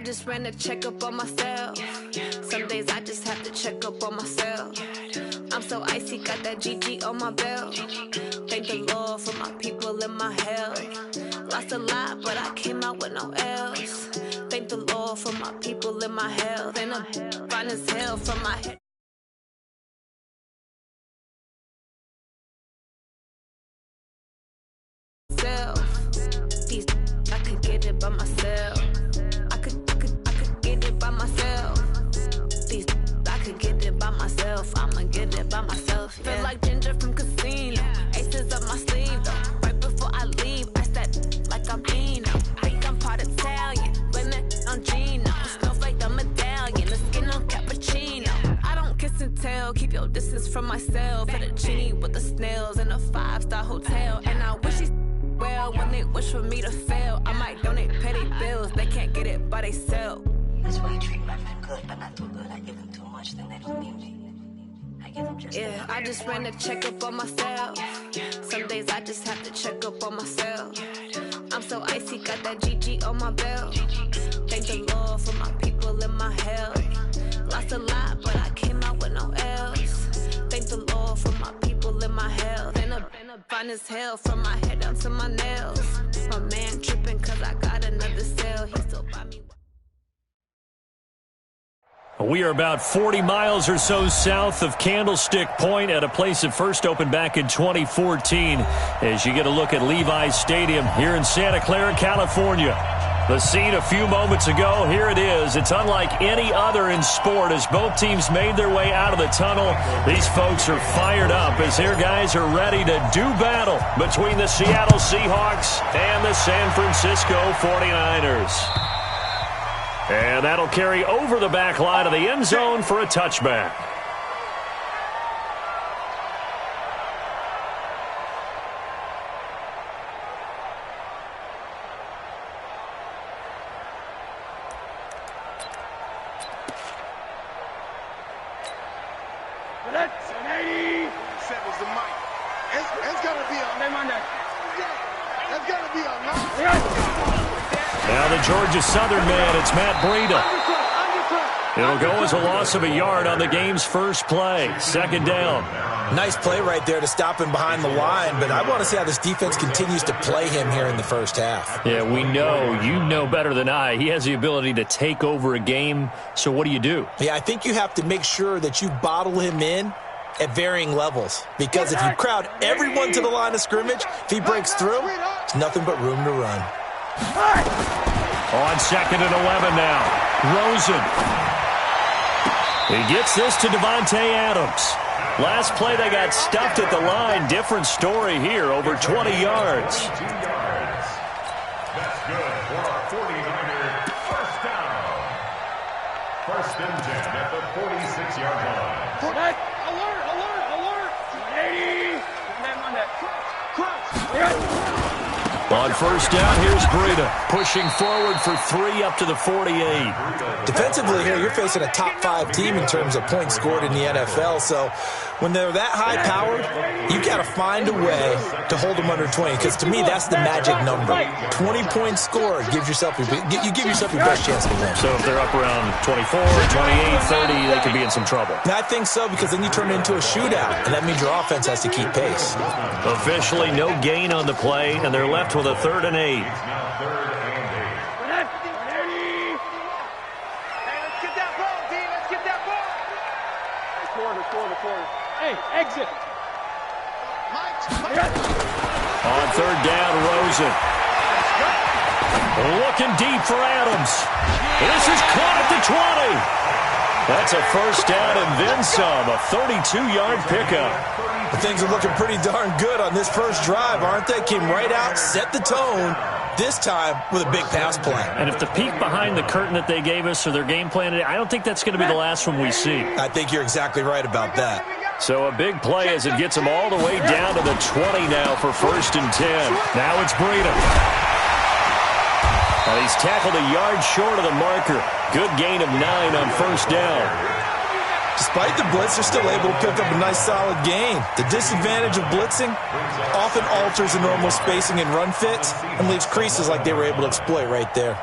I just ran a checkup on myself. Some days I just have to check up on myself. I'm so icy, got that GG on my belt. Thank the Lord for my people and my health. Lost a lot, but I came out with no else. Thank the Lord for my people and my health. And I'm fine as hell from my head. These I could get it by myself. I could get it by myself. These I could get it by myself. I'ma get it by myself. Yeah. Feel like Ginger from Casino. Aces up my sleeve though. Right before I leave, I start like I'm Eno. Think I'm part Italian, blame that on Gino. Snowflake the medallion, the skin on cappuccino. I don't kiss and tell, keep your distance from myself. Fettuccine with the snails in a 5-star hotel, and I wish he's well, when they wish for me to fail, I might donate petty bills. They can't get it by themselves. That's why you treat my friend good, but not too good. I give them too much, then they don't need me. I give them just enough. I just ran a checkup on myself. Some days I just have to check up on myself. I'm so icy, got that GG on my belt. Thank the Lord for my people and my health. Lost a lot, but I came out with no else. Thank the Lord for my people and my health. And I'm fine as hell from my head down to my nails. My man tripping cause I got another sale. He still buy me. We are about 40 miles or so south of Candlestick Point at a place that first opened back in 2014 as you get a look at Levi's Stadium here in Santa Clara, California. The scene a few moments ago, here it is. It's unlike any other in sport as both teams made their way out of the tunnel. These folks are fired up as their guys are ready to do battle between the Seattle Seahawks and the San Francisco 49ers. And that'll carry over the back line of the end zone for a touchback. Now the Georgia Southern man, it's Matt Breida. It'll go as a loss of a yard on the game's first play. Second down. Nice play right there to stop him behind the line, but I want to see how this defense continues to play him here in the first half. Yeah, we know. You know better than I. He has the ability to take over a game, so what do? Yeah, I think you have to make sure that you bottle him in at varying levels, because if you crowd everyone to the line of scrimmage, if he breaks through, there's nothing but room to run. On 2nd and 11 now. Rosen. He gets this to Devontae Adams. Last play they got stuffed at the line. Different story here, over 20 yards. That's good for our 49er first down. First and 10 at the 46-yard line. Alert, alert, alert. 80. On first down, here's Breida pushing forward for 3 up to the 48. Defensively here, you're facing a top-5 team in terms of points scored in the NFL, so when they're that high-powered, you got to find a way to hold them under 20, because to me, that's the magic number. 20 points scored gives yourself you give yourself your best chance to win. So if they're up around 24, 28, 30, they could be in some trouble. And I think so, because then you turn it into a shootout, and that means your offense has to keep pace. Officially no gain on the play, and they're left with a 3rd and 8. Hey, exit. On 3rd down, Rosen. Looking deep for Adams. This is caught at the 20. That's a first down and then some, a 32-yard pickup. Things are looking pretty darn good on this first drive, aren't they? Came right out, set the tone, this time with a big pass play. And if the peek behind the curtain that they gave us or their game plan, I don't think that's going to be the last one we see. I think you're exactly right about that. So a big play as it gets them all the way down to the 20 now for 1st and 10. Now it's Breida. He's tackled a yard short of the marker. Good gain of 9 on first down. Despite the blitz, they're still able to pick up a nice solid gain. The disadvantage of blitzing often alters the normal spacing and run fits and leaves creases like they were able to exploit right there.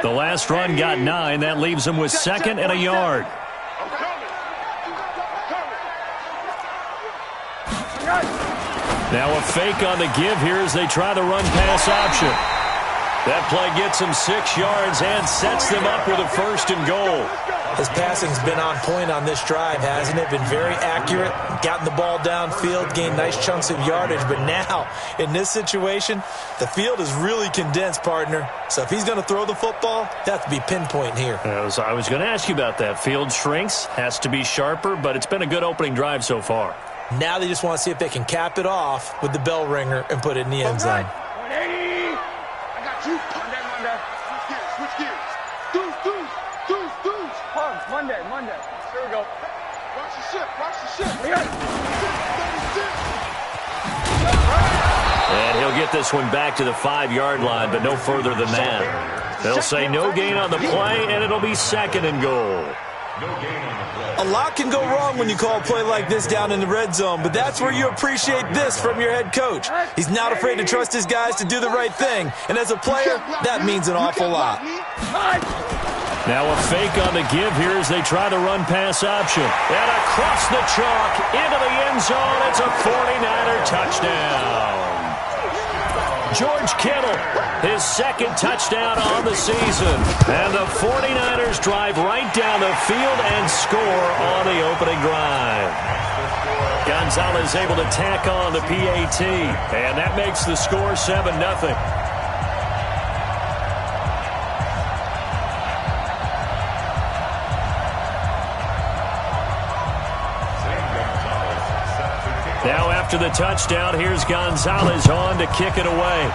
The last run got 9. That leaves him with 2nd and a yard. Now a fake on the give here as they try the run-pass option. That play gets him 6 yards and sets them up with a 1st and goal. His passing's been on point on this drive, hasn't it? Been very accurate, gotten the ball downfield, gained nice chunks of yardage. But now, in this situation, the field is really condensed, partner. So if he's going to throw the football, they have to be pinpoint here. I was going to ask you about that. Field shrinks, has to be sharper, but it's been a good opening drive so far. Now they just want to see if they can cap it off with the bell ringer and put it in the end zone. 180. I got you. Monday. Switch gears. Deuce. Monday. Here we go. Watch the ship. And he'll get this one back to the 5-yard line, but no further than that. They'll say no gain on the play, and it'll be 2nd and goal. A lot can go wrong when you call a play like this down in the red zone, but that's where you appreciate this from your head coach. He's not afraid to trust his guys to do the right thing, and as a player, that means an awful lot. Now a fake on the give here as they try the run-pass option. And across the chalk into the end zone, it's a 49er touchdown. George Kittle, his 2nd touchdown on the season. And the 49ers drive right down the field and score on the opening drive. Gonzalez able to tack on the PAT, and that makes the score 7-0. Now after the touchdown, here's Gonzalez on to kick it away.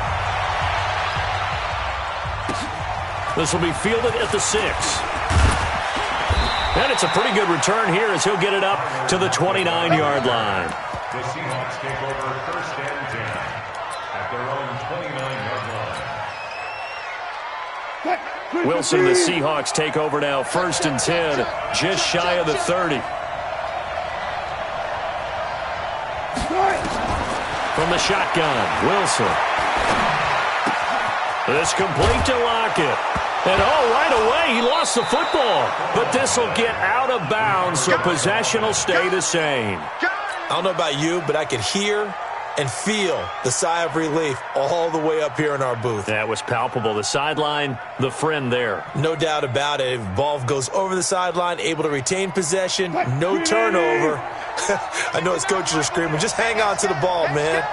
This will be fielded at the 6. And it's a pretty good return here as he'll get it up to the 29-yard line. The Seahawks take over 1st and 10 at their own 29-yard line. Wilson, the Seahawks take over now 1st and 10, just shy of the 30. From the shotgun, Wilson. This complete to Lockett. And right away, he lost the football. But this will get out of bounds, so possession will stay the same. I don't know about you, but I could hear and feel the sigh of relief all the way up here in our booth. That was palpable. The sideline, the friend there. No doubt about it. If ball goes over the sideline, able to retain possession, no turnover. I know his coaches are screaming, just hang on to the ball, man.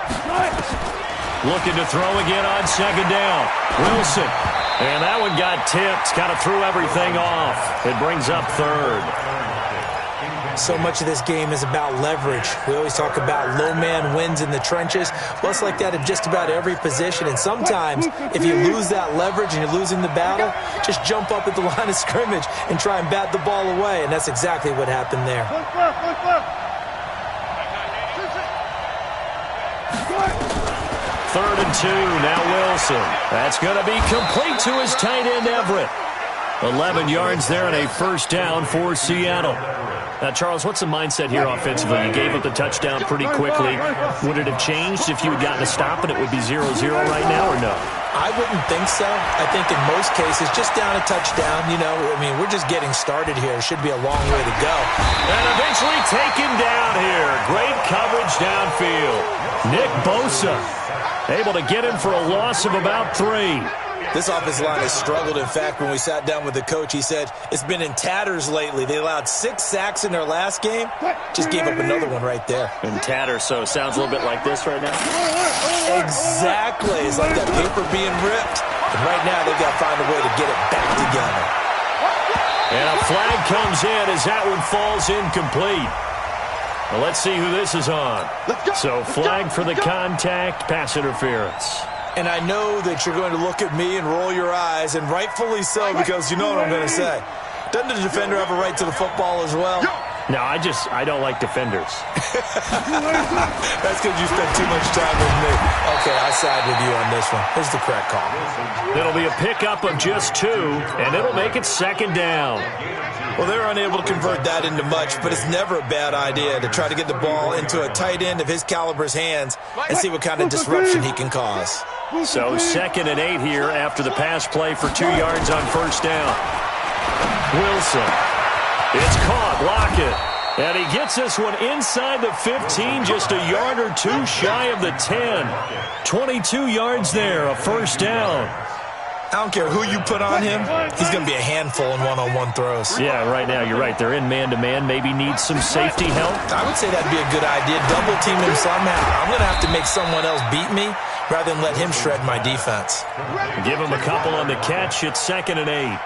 Looking to throw again on 2nd down. Wilson. And that one got tipped. Kind of threw everything off. It brings up 3rd. So much of this game is about leverage. We always talk about low man wins in the trenches. Well, it's like that in just about every position. And sometimes, if you lose that leverage and you're losing the battle, just jump up at the line of scrimmage and try and bat the ball away. And that's exactly what happened there. 3rd and 2, now Wilson. That's going to be complete to his tight end, Everett. 11 yards there and a 1st down for Seattle. Now, Charles, what's the mindset here offensively? You gave up the touchdown pretty quickly. Would it have changed if you had gotten a stop and it would be 0-0 right now, or no? I wouldn't think so. I think in most cases, just down a touchdown, we're just getting started here. It should be a long way to go. And eventually taken down here. Great coverage downfield. Nick Bosa able to get him for a loss of about 3. This offensive line has struggled. In fact, when we sat down with the coach, he said it's been in tatters lately. They allowed 6 sacks in their last game. Just gave up another one right there. In tatters, so it sounds a little bit like this right now. Exactly. It's like that paper being ripped. And right now, they've got to find a way to get it back together. And a flag comes in as that one falls incomplete. Well, let's see who this is on. So flag for the contact, pass interference. And I know that you're going to look at me and roll your eyes, and rightfully so, because you know what I'm going to say. Doesn't the defender have a right to the football as well? No, I don't like defenders. That's because you spent too much time with me. Okay, I side with you on this one. Here's the correct call. It'll be a pickup of just 2, and it'll make it 2nd down. Well, they're unable to convert that into much, but it's never a bad idea to try to get the ball into a tight end of his caliber's hands and see what kind of disruption he can cause. So 2nd and 8 here after the pass play for 2 yards on 1st down. Wilson. It's caught. Lockett. And he gets this one inside the 15, just a yard or 2 shy of the 10. 22 yards there, a 1st down. I don't care who you put on him. He's going to be a handful in one-on-one throws. Yeah, right now, you're right. They're in man-to-man. Maybe needs some safety help. I would say that'd be a good idea. Double team him somehow. I'm going to have to make someone else beat me rather than let him shred my defense. Give him a couple on the catch. It's 2nd and 8.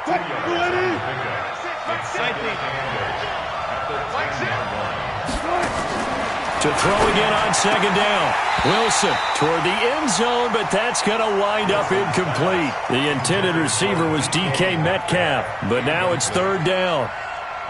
To throw again on 2nd down. Wilson toward the end zone, but that's going to wind up incomplete. The intended receiver was DK Metcalf, but now it's 3rd down.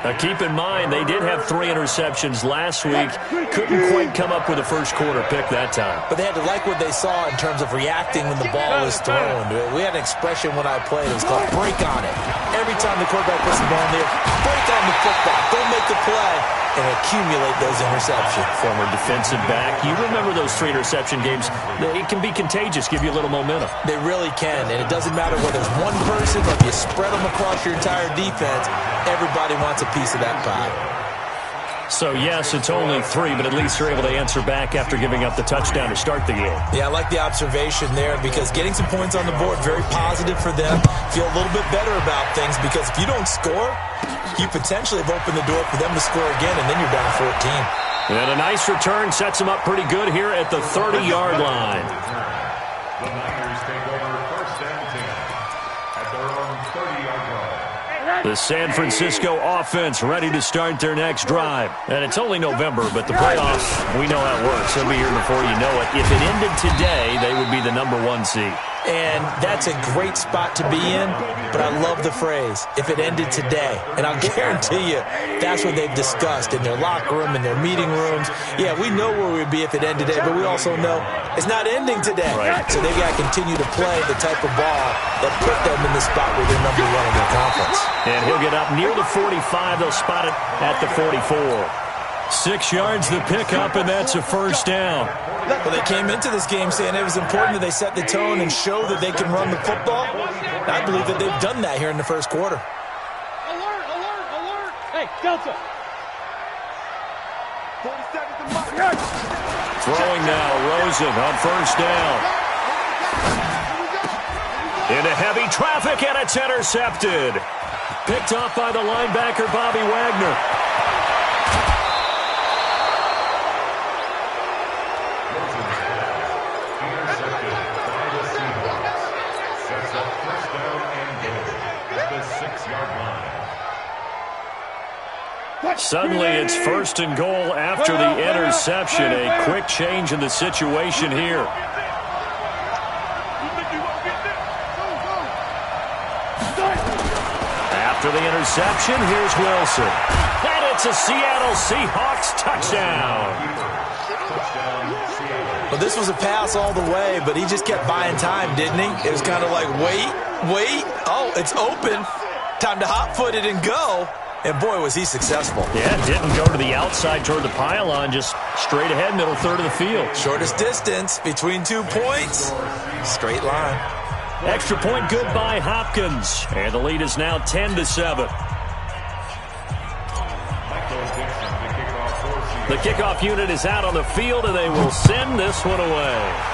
Now keep in mind, they did have 3 interceptions last week. Couldn't quite come up with a first quarter pick that time. But they had to like what they saw in terms of reacting when the ball was thrown. We had an expression when I played. It was called break on it. Every time the quarterback puts the ball in there, break on the football. Don't make the play and accumulate those interceptions. Former defensive back. You remember those 3 interception games. It can be contagious, give you a little momentum. They really can, and it doesn't matter whether it's one person or if you spread them across your entire defense. Everybody wants a piece of that pie. So, yes, it's only 3, but at least they're able to answer back after giving up the touchdown to start the game. Yeah, I like the observation there because getting some points on the board, very positive for them. Feel a little bit better about things because if you don't score, you potentially have opened the door for them to score again, and then you're down 14. And a nice return sets them up pretty good here at the 30-yard line. The Niners take over 1st and 10 at their own 30-yard line. The San Francisco offense ready to start their next drive. And it's only November, but the playoffs, we know how it works. They'll be here before you know it. If it ended today, they would be the #1 seed. And that's a great spot to be in, but I love the phrase, if it ended today. And I'll guarantee you, that's what they've discussed in their locker room, in their meeting rooms. Yeah, we know where we'd be if it ended today, but we also know it's not ending today. Right. So they've got to continue to play the type of ball that put them in the spot where they're #1 in their conference. And he'll get up near the 45. They'll spot it at the 44. 6 yards the pickup, and that's a 1st down. Well, they came into this game saying it was important that they set the tone and show that they can run the football. And I believe that they've done that here in the first quarter. Alert, alert, alert. Hey, Delta. 47 to Mike. Throwing now, Rosen on 1st down. Into heavy traffic, and it's intercepted. Picked off by the linebacker, Bobby Wagner. Suddenly, it's 1st and goal after the interception. A quick change in the situation here. After the interception, here's Wilson. And it's a Seattle Seahawks touchdown. Well, this was a pass all the way, but he just kept buying time, didn't he? It was kind of like, wait. Oh, it's open. Time to hot-foot it and go. And, boy, was he successful. Yeah, didn't go to the outside toward the pylon, just straight ahead, middle third of the field. Shortest distance between 2 points. Straight line. Extra point good by Hopkins. And the lead is now 10-7. The kickoff unit is out on the field, and they will send this one away.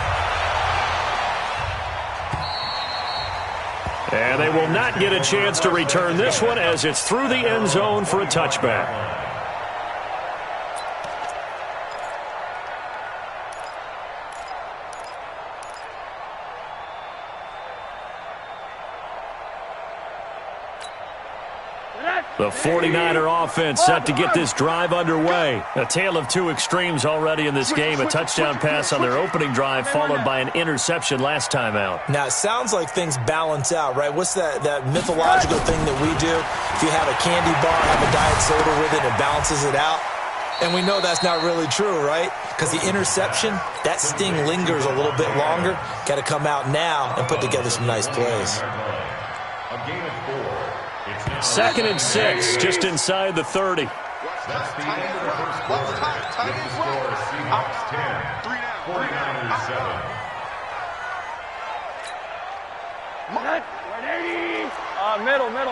And they will not get a chance to return this one as it's through the end zone for a touchback. The 49er offense set to get this drive underway. A tale of two extremes already in this game. A touchdown pass on their opening drive followed by an interception last time out. Now, it sounds like things balance out, right? What's that mythological thing that we do? If you have a candy bar, have a diet soda with it, it balances it out. And we know that's not really true, right? Because the interception, that sting lingers a little bit longer. Got to come out now and put together some nice plays. A gain of 4. 2nd and 6, just inside the 30. That's the end of the first quarter. With the score, Seahawks 10, 49ers 7.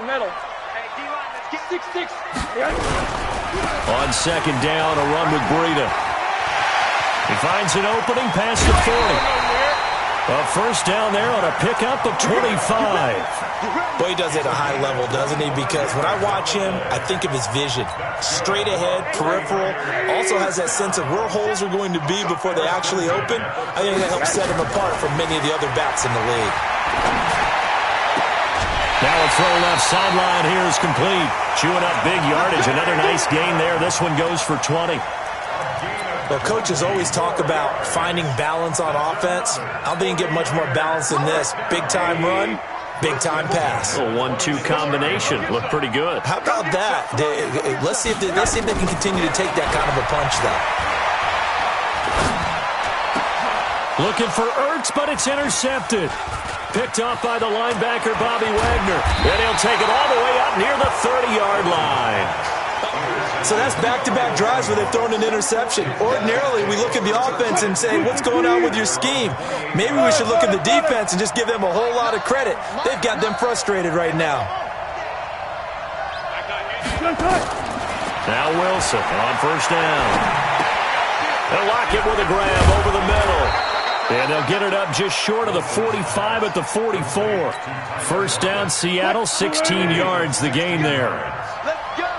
Middle. Hey, D-line, let's get 6-6. On 2nd down, a run with Breida. He finds an opening past the 40. A first down there on a pickup of 25. Boy, he does it at a high level, doesn't he? Because when I watch him, I think of his vision. Straight ahead, peripheral. Also has that sense of where holes are going to be before they actually open. I think that helps set him apart from many of the other backs in the league. Now a throw left sideline here is complete. Chewing up big yardage. Another nice gain there. This one goes for 20. Well, coaches always talk about finding balance on offense. I don't think you get much more balance than this. Big-time run, big-time pass. A 1-2 combination. Looked pretty good. How about that? Let's see if they can continue to take that kind of a punch, though. Looking for Ertz, but it's intercepted. Picked off by the linebacker, Bobby Wagner. And he'll take it all the way up near the 30-yard line. So that's back-to-back drives where they've thrown an interception. Ordinarily, we look at the offense and say, what's going on with your scheme? Maybe we should look at the defense and just give them a whole lot of credit. They've got them frustrated right now. Now Wilson on first down. They'll lock it with a grab over the middle. And they'll get it up just short of the 45 at the 44. First down, Seattle, 16 yards the gain there.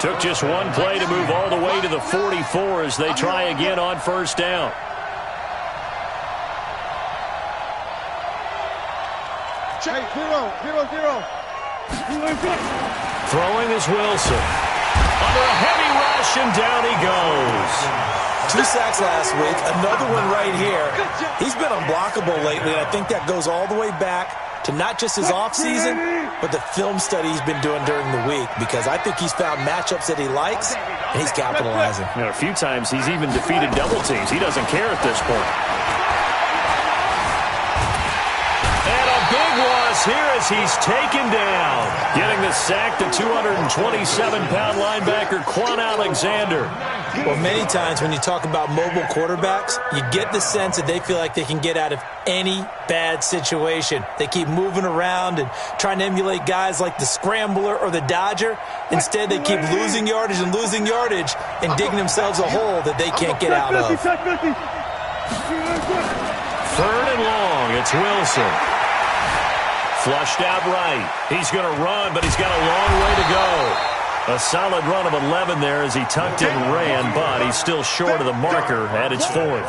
Took just one play to move all the way to the 44 as they try again on first down. Throwing is Wilson. Under a heavy rush, and down he goes. 2 sacks last week, another one right here. He's been unblockable lately, and I think that goes all the way back to not just his offseason, but the film study he's been doing during the week, because I think he's found matchups that he likes, and he's capitalizing. A few times he's even defeated double teams. He doesn't care at this point. And a big loss here as he's taken down. Getting the sack, the 227-pound linebacker, Quan Alexander. Well, many times when you talk about mobile quarterbacks, you get the sense that they feel like they can get out of any bad situation. They keep moving around and trying to emulate guys like the Scrambler or the Dodger. Instead, they keep losing yardage and digging themselves a hole that they can't get out of. 3rd and long, it's Wilson. Flushed out right. He's going to run, but he's got a long way to go. A solid run of 11 there as he tucked and ran, but he's still short of the marker at its 4th.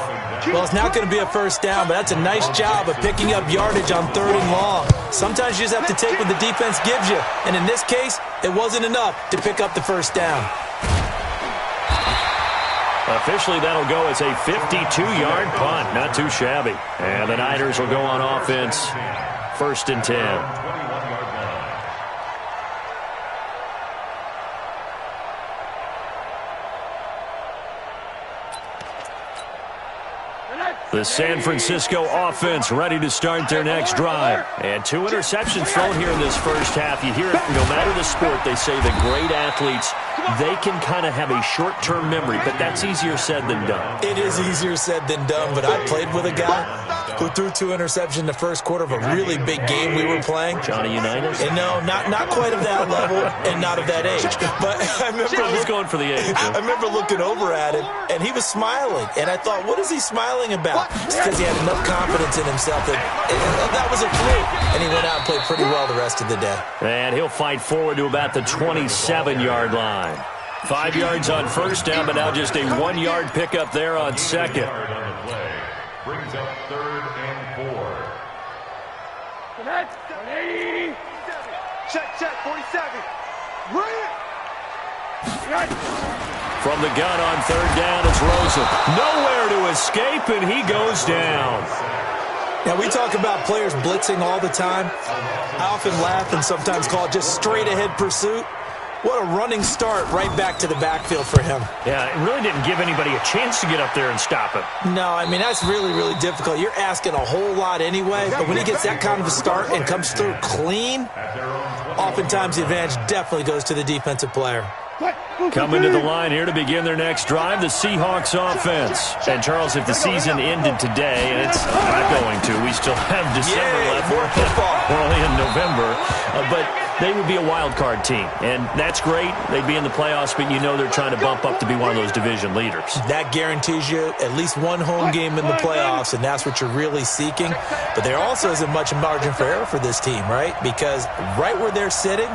Well, it's not going to be a first down, but that's a nice job of picking up yardage on 3rd and long. Sometimes you just have to take what the defense gives you, and in this case, it wasn't enough to pick up the first down. Officially, that'll go as a 52-yard punt. Not too shabby. And the Niners will go on offense. 1st and 10. The San Francisco offense ready to start their next drive. And 2 interceptions thrown here in this first half. You hear it, no matter the sport, they say the great athletes, they can kind of have a short-term memory, but that's easier said than done. It is easier said than done, but I played with a guy who threw 2 interceptions in the first quarter of a really big game we were playing. Johnny Unitas? And no, not quite of that level and not of that age. But I remember he's going for the age. I remember looking over at him, and he was smiling. And I thought, what is he smiling about? It's because he had enough confidence in himself that was a fluke. And he went out and played pretty well the rest of the day. And he'll fight forward to about the 27-yard line. 5 yards on first down, but now just a 1-yard pickup there on second. Brings up 3rd and 4. Check, 47. Bring it. From the gun on third down, it's Rosen. Nowhere to escape, and he goes down. Now, we talk about players blitzing all the time. I often laugh and sometimes call it just straight-ahead pursuit. What a running start right back to the backfield for him. Yeah, it really didn't give anybody a chance to get up there and stop him. No, I mean, that's really, really difficult. You're asking a whole lot anyway, but when he gets that kind of a start and comes through clean, oftentimes the advantage definitely goes to the defensive player. Coming to the line here to begin their next drive, the Seahawks offense. And, Charles, if the season ended today, and it's not going to, we still have December left. More football. We're only in November. But they would be a wild card team, and that's great. They'd be in the playoffs, but you know they're trying to bump up to be one of those division leaders. That guarantees you at least one home game in the playoffs, and that's what you're really seeking. But there also isn't much margin for error for this team, right? Because right where they're sitting,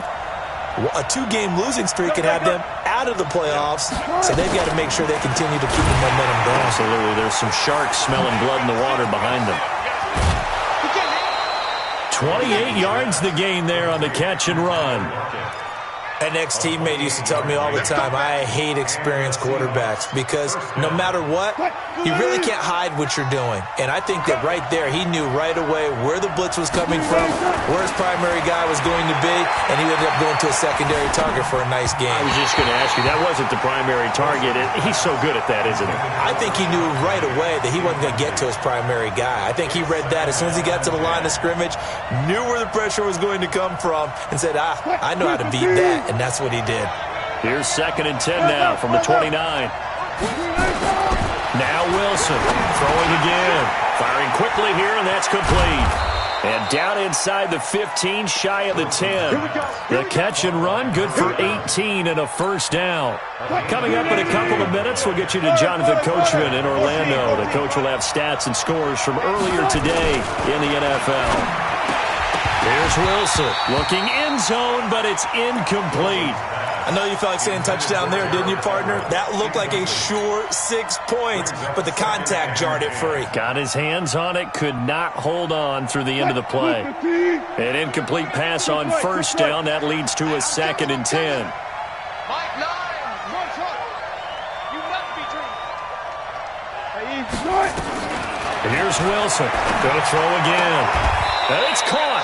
a two-game losing streak could have them out of the playoffs, so they've got to make sure they continue to keep the momentum going. Absolutely. There's some sharks smelling blood in the water behind them. 28 yards the gain there on the catch and run. An ex-teammate used to tell me all the time, I hate experienced quarterbacks because no matter what, you really can't hide what you're doing. And I think that right there, he knew right away where the blitz was coming from, where his primary guy was going to be, and he ended up going to a secondary target for a nice game. I was just going to ask you, that wasn't the primary target. He's so good at that, isn't he? I think he knew right away that he wasn't going to get to his primary guy. I think he read that as soon as he got to the line of scrimmage, knew where the pressure was going to come from, and said, I know how to beat that. And that's what he did. Here's 2nd and 10 now from the 29. Now Wilson throwing again. Firing quickly here, and that's complete. And down inside the 15, shy of the 10. The catch and run, good for 18 and a first down. Coming up in a couple of minutes, we'll get you to Jonathan Coachman in Orlando. The coach will have stats and scores from earlier today in the NFL. Here's Wilson looking end zone, but it's incomplete. I know you felt like saying touchdown there, didn't you, partner? That looked like a sure 6 points, but the contact jarred it free. Got his hands on it, could not hold on through the end of the play. An incomplete pass on first down. That leads to a 2nd and 10. And here's Wilson. Going to throw again. And it's caught.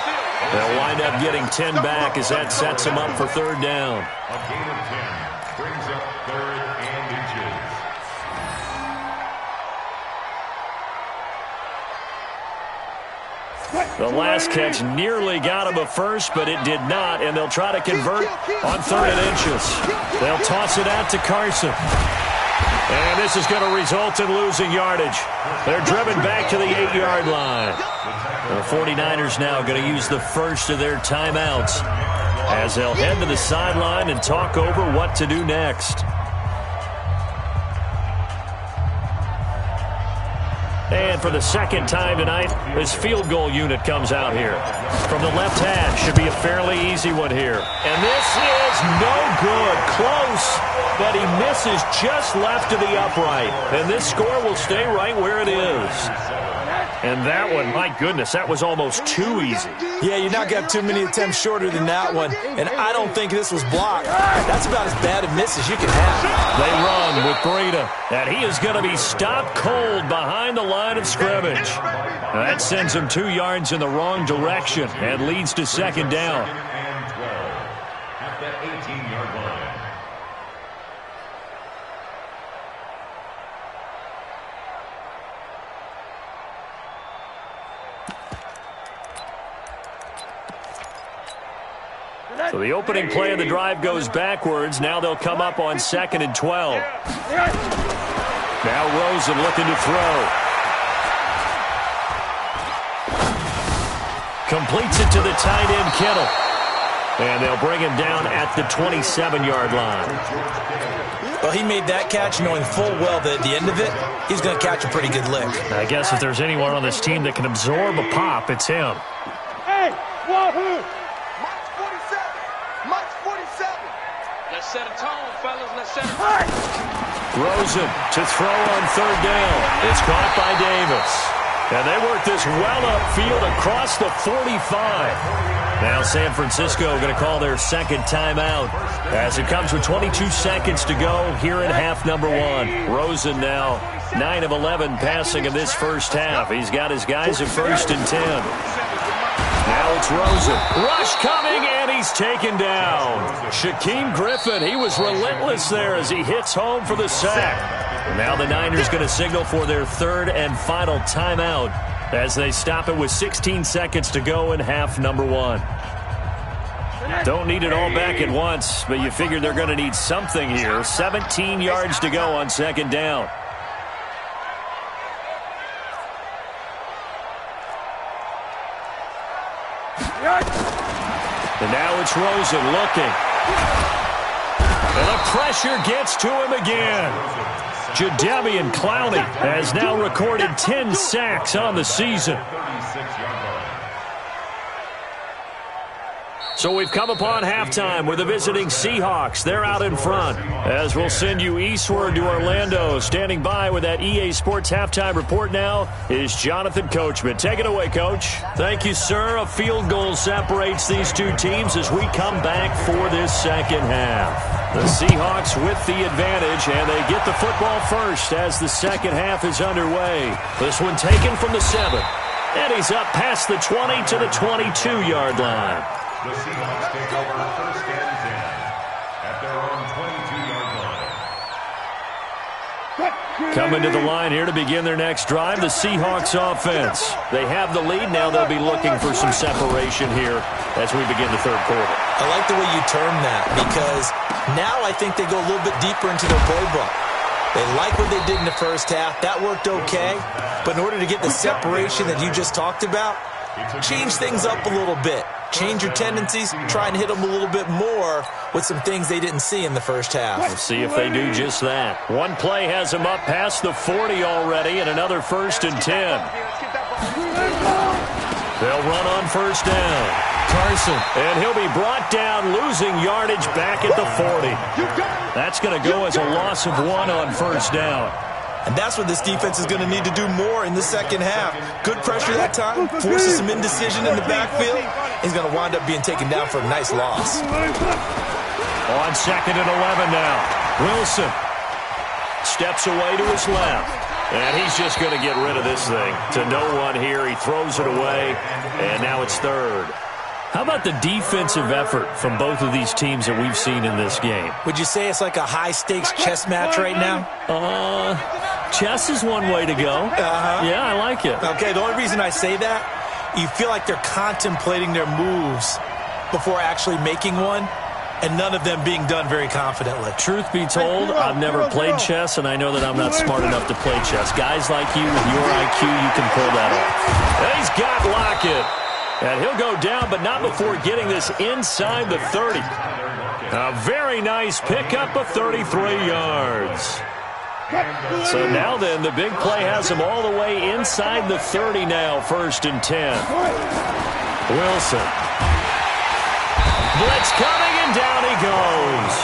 They'll wind up getting 10 back as that sets them up for third down. A gain of 10 brings up 3rd and inches. The last catch nearly got him a first, but it did not, and they'll try to convert on 3rd and inches. They'll toss it out to Carson. And this is going to result in losing yardage. They're driven back to the 8-yard line. The 49ers now going to use the first of their timeouts as they'll head to the sideline and talk over what to do next. And for the second time tonight, this field goal unit comes out here. From the left hash, should be a fairly easy one here. And this is no good. Close, but he misses just left of the upright. And this score will stay right where it is. And that one, my goodness, that was almost too easy. Yeah, you're not got too many attempts shorter than that one. And I don't think this was blocked. That's about as bad a miss as you can have. They run with Breida. And he is going to be stopped cold behind the line of scrimmage. Now that sends him 2 yards in the wrong direction and leads to 2nd down. And 12 at that 18-yard line. So the opening play of the drive goes backwards. Now they'll come up on 2nd and 12. Now Rosen looking to throw. Completes it to the tight end, Kittle. And they'll bring him down at the 27-yard line. Well, he made that catch knowing full well that at the end of it, he's going to catch a pretty good lick. I guess if there's anyone on this team that can absorb a pop, it's him. Hey, Wahoo! March 47. Let's set a tone, fellas. Let's set a tone. Rosen to throw on 3rd down. It's caught by Davis. And they work this well upfield across the 45. Now San Francisco going to call their second timeout as it comes with 22 seconds to go here in half number one. Rosen now 9 of 11 passing in this first half. He's got his guys at 1st and 10. Now it's Rosen. Rush coming, and he's taken down. Shaquem Griffin, he was relentless there as he hits home for the sack. Now the Niners going to signal for their third and final timeout as they stop it with 16 seconds to go in half number one. Don't need it all back at once, but you figure they're going to need something here. 17 yards to go on second down. And now it's Rosen looking. And the pressure gets to him again. Jadeveon Clowney has now recorded 10 sacks on the season. So we've come upon halftime with the visiting Seahawks. They're out in front. As we'll send you eastward to Orlando. Standing by with that EA Sports halftime report now is Jonathan Coachman. Take it away, Coach. Thank you, sir. A field goal separates these two teams as we come back for this second half. The Seahawks with the advantage, and they get the football first as the second half is underway. This one taken from the 7. And he's up past the 20 to the 22-yard line. The Seahawks take over 1st and 10 at their own 22-yard line. Coming to the line here to begin their next drive, the Seahawks offense. They have the lead. Now they'll be looking for some separation here as we begin the third quarter. I like the way you term that because now I think they go a little bit deeper into their playbook. They like what they did in the first half. That worked okay. But in order to get the separation that you just talked about, change things up a little bit. Change your tendencies, try and hit them a little bit more with some things they didn't see in the first half. We'll see if they do just that. One play has them up past the 40 already, and another 1st and 10. They'll run on 1st down. Carson, and he'll be brought down, losing yardage back at the 40. That's going to go as a loss of 1 on 1st down. And that's what this defense is going to need to do more in the second half. Good pressure that time, forces some indecision in the backfield. He's going to wind up being taken down for a nice loss. On 2nd and 11 now. Wilson steps away to his left. And he's just going to get rid of this thing. To no one here. He throws it away. And now it's 3rd. How about the defensive effort from both of these teams that we've seen in this game? Would you say it's like a high-stakes chess match right now? Chess is one way to go. Yeah, I like it. Okay, the only reason I say that, you feel like they're contemplating their moves before actually making one, and none of them being done very confidently. Truth be told, I've never played chess, and I know that I'm not smart enough to play chess. Guys like you with your IQ, you can pull that off. And he's got Lockett. And he'll go down, but not before getting this inside the 30. A very nice pickup of 33 yards. So now then, the big play has him all the way inside the 30 now, 1st and 10. Wilson. Blitz coming, and down he goes.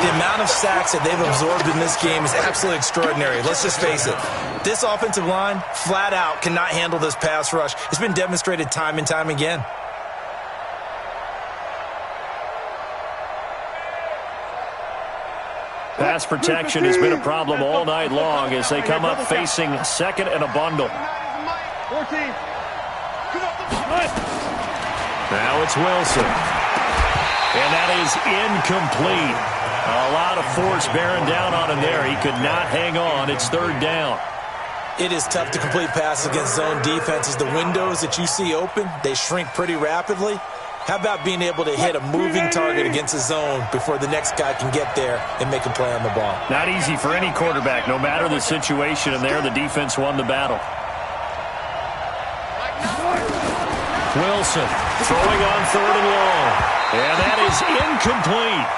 The amount of sacks that they've absorbed in this game is absolutely extraordinary. Let's just face it. This offensive line, flat out, cannot handle this pass rush. It's been demonstrated time and time again. Pass protection has been a problem all night long as they come up facing 2nd and a bundle. Now it's Wilson. And that is incomplete. A lot of force bearing down on him there. He could not hang on. It's 3rd down. It is tough to complete passes against zone defenses. The windows that you see open, they shrink pretty rapidly. How about being able to hit a moving target against a zone before the next guy can get there and make a play on the ball? Not easy for any quarterback, no matter the situation, and there the defense won the battle. Wilson throwing on 3rd and long. And that is incomplete.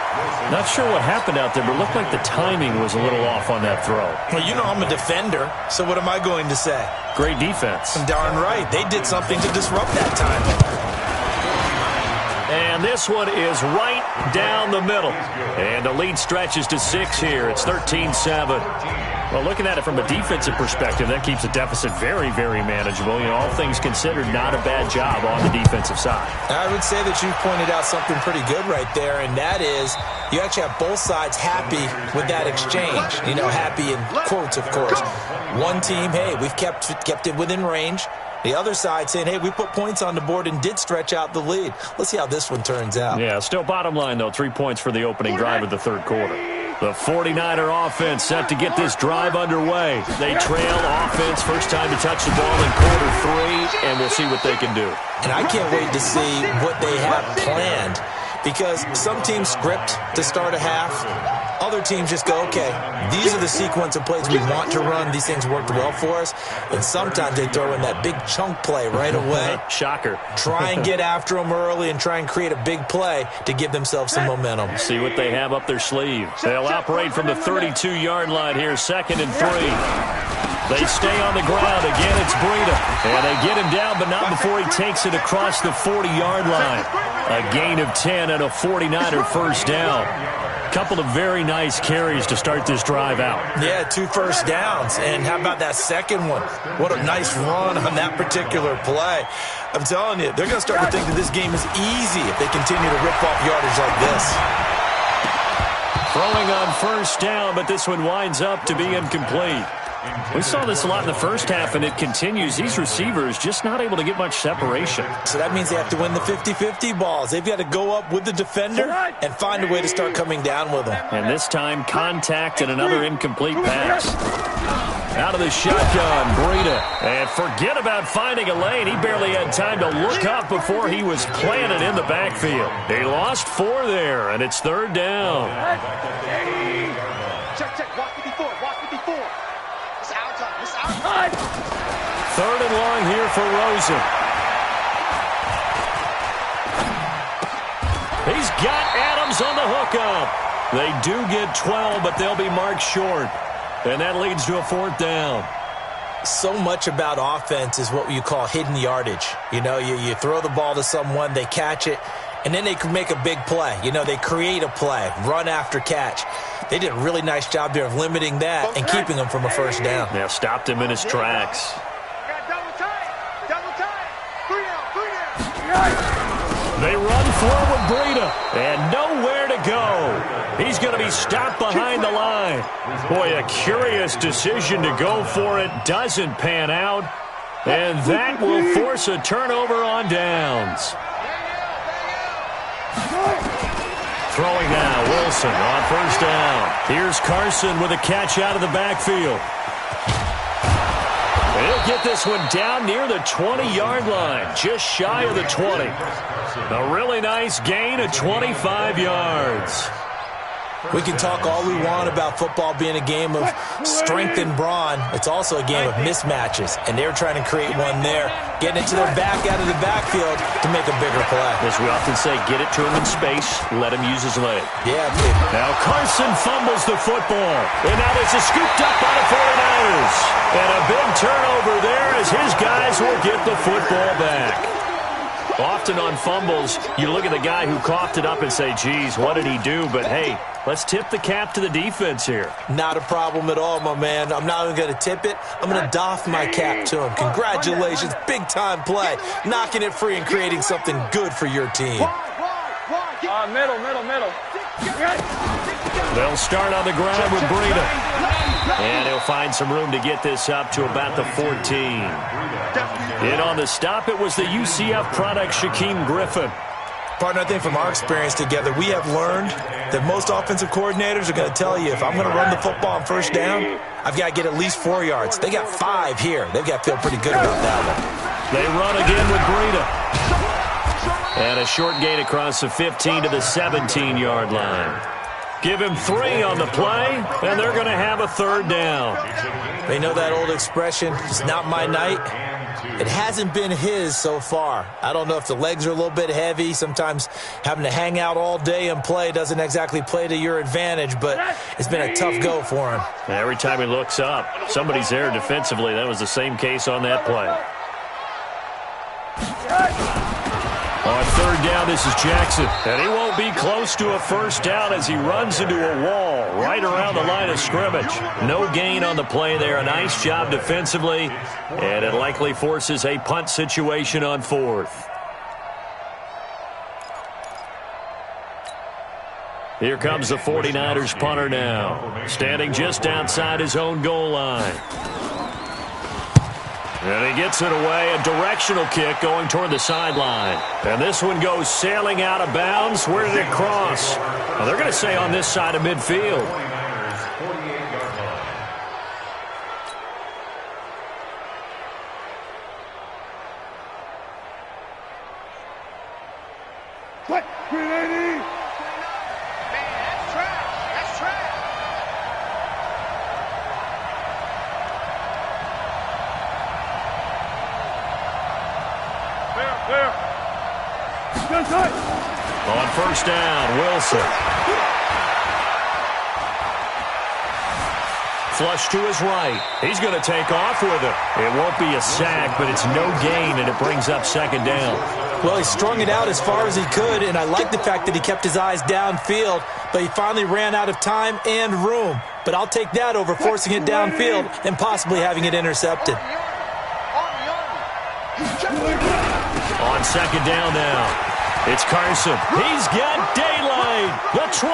Not sure what happened out there, but it looked like the timing was a little off on that throw. Well, you know I'm a defender, so what am I going to say? Great defense. Darn right. They did something to disrupt that timing. And this one is right down the middle. And the lead stretches to 6 here. It's 13-7. Well, looking at it from a defensive perspective, that keeps the deficit very, very manageable. You know, all things considered, not a bad job on the defensive side. I would say that you've pointed out something pretty good right there, and that is you actually have both sides happy with that exchange. You know, happy in quotes, of course. One team, hey, we've kept it within range. The other side saying, hey, we put points on the board and did stretch out the lead. Let's see how this one turns out. Yeah, still bottom line, though, 3 points for the opening drive of the third quarter. The 49er offense set to get this drive underway. They trail offense, first time to touch the ball in quarter 3, and we'll see what they can do. And I can't wait to see what they have planned, because some teams script to start a half. Other teams just go, okay, these are the sequence of plays we want to run. These things worked well for us. And sometimes they throw in that big chunk play right away. Shocker. Try and get after them early and try and create a big play to give themselves some momentum. See what they have up their sleeve. They'll operate from the 32-yard line here, 2nd and 3. They stay on the ground. Again, it's Breida. And they get him down, but not before he takes it across the 40-yard line. A gain of 10 and a 49er first down. Couple of very nice carries to start this drive out. Yeah, 2 first downs. And how about that second one? What a nice run on that particular play. I'm telling you, they're going to start to think that this game is easy if they continue to rip off yardage like this. Throwing on first down, but this one winds up to be incomplete. We saw this a lot in the first half, and it continues. These receivers just not able to get much separation. So that means they have to win the 50-50 balls. They've got to go up with the defender and find a way to start coming down with them. And this time, contact and another incomplete pass. Out of the shotgun, Breida. And forget about finding a lane. He barely had time to look up before he was planted in the backfield. He lost 4 there, and it's 3rd down. Check. Watch me before. It's our time. 3rd and long here for Rosen. He's got Adams on the hookup. They do get 12, but they'll be marked short. And that leads to a 4th down. So much about offense is what you call hidden yardage. You know, you throw the ball to someone, they catch it, and then they can make a big play. You know, they create a play, run after catch. They did a really nice job there of limiting that and keeping him from a first down. Yeah, stopped him in his tracks. Double tight. 3 down. They run forward, Breida, and nowhere to go. He's going to be stopped behind the line. Boy, a curious decision to go for it. Doesn't pan out, and that will force a turnover on downs. Throwing now, Wilson on first down. Here's Carson with a catch out of the backfield. He'll get this one down near the 20-yard line, just shy of the 20. A really nice gain of 25 yards. We can talk all we want about football being a game of strength and brawn. It's also a game of mismatches, and they're trying to create one there, getting it to their back out of the backfield to make a bigger play. As we often say, get it to him in space, let him use his leg. Yeah, baby. Now Carson fumbles the football, and now this is scooped up by the 49ers. And a big turnover there as his guys will get the football back. Often on fumbles, you look at the guy who coughed it up and say, geez, what did he do? But, hey, let's tip the cap to the defense here. Not a problem at all, my man. I'm not even going to tip it. I'm going to doff my cap to him. Congratulations. Big-time play. Knocking it free and creating something good for your team. Middle. They'll start on the ground with Breida. And he'll find some room to get this up to about the 14. In on the stop, it was the UCF product, Shaquem Griffin. Partner, I think from our experience together, we have learned that most offensive coordinators are going to tell you, if I'm going to run the football on first down, I've got to get at least 4 yards. They got 5 here. They've got to feel pretty good about that one. They run again with Breida. And a short gain across the 15 to the 17-yard line. Give him 3 on the play, and they're going to have a 3rd down. They know that old expression, it's not my night. It hasn't been his so far. I don't know if the legs are a little bit heavy. Sometimes having to hang out all day and play doesn't exactly play to your advantage, but it's been a tough go for him. Every time he looks up, somebody's there defensively. That was the same case on that play. On third down, this is Jackson. And he won't be close to a first down as he runs into a wall right around the line of scrimmage. No gain on the play there. A nice job defensively. And it likely forces a punt situation on fourth. Here comes the 49ers punter now. Standing just outside his own goal line. And he gets it away, a directional kick going toward the sideline. And this one goes sailing out of bounds. Where did it cross? Well, they're going to say on this side of midfield. What? 380! On first down, Wilson. Flush to his right. He's going to take off with it. It won't be a sack, but it's no gain, and it brings up second down. Well, he strung it out as far as he could, and I like the fact that he kept his eyes downfield, but he finally ran out of time and room. But I'll take that over forcing it downfield and possibly having it intercepted. On second down now. It's Carson. He's got daylight. The 20.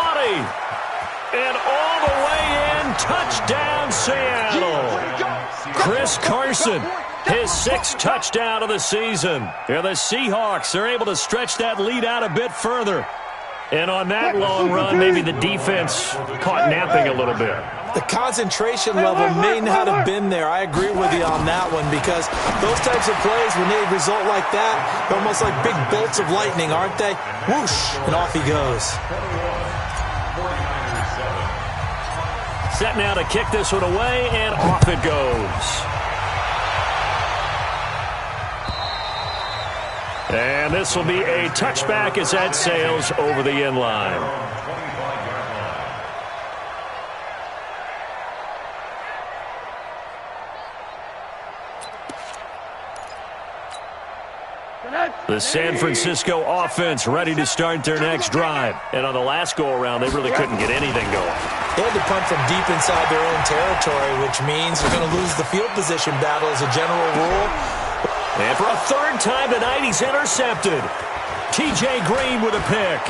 And all the way in. Touchdown, Seattle. Chris Carson, his 6th touchdown of the season. And the Seahawks are able to stretch that lead out a bit further. And on that long run, maybe the defense caught napping a little bit. The concentration level may not have been there. I agree with you on that one because those types of plays, when they result like that, they're almost like big bolts of lightning, aren't they? Whoosh, and off he goes. Set now to kick this one away, and off it goes. And this will be a touchback as that sails over the end line. The San Francisco offense ready to start their next drive. And on the last go-around, they really couldn't get anything going. They had to punt from deep inside their own territory, which means they're going to lose the field position battle as a general rule. And for a third time tonight, he's intercepted. T.J. Green with a pick.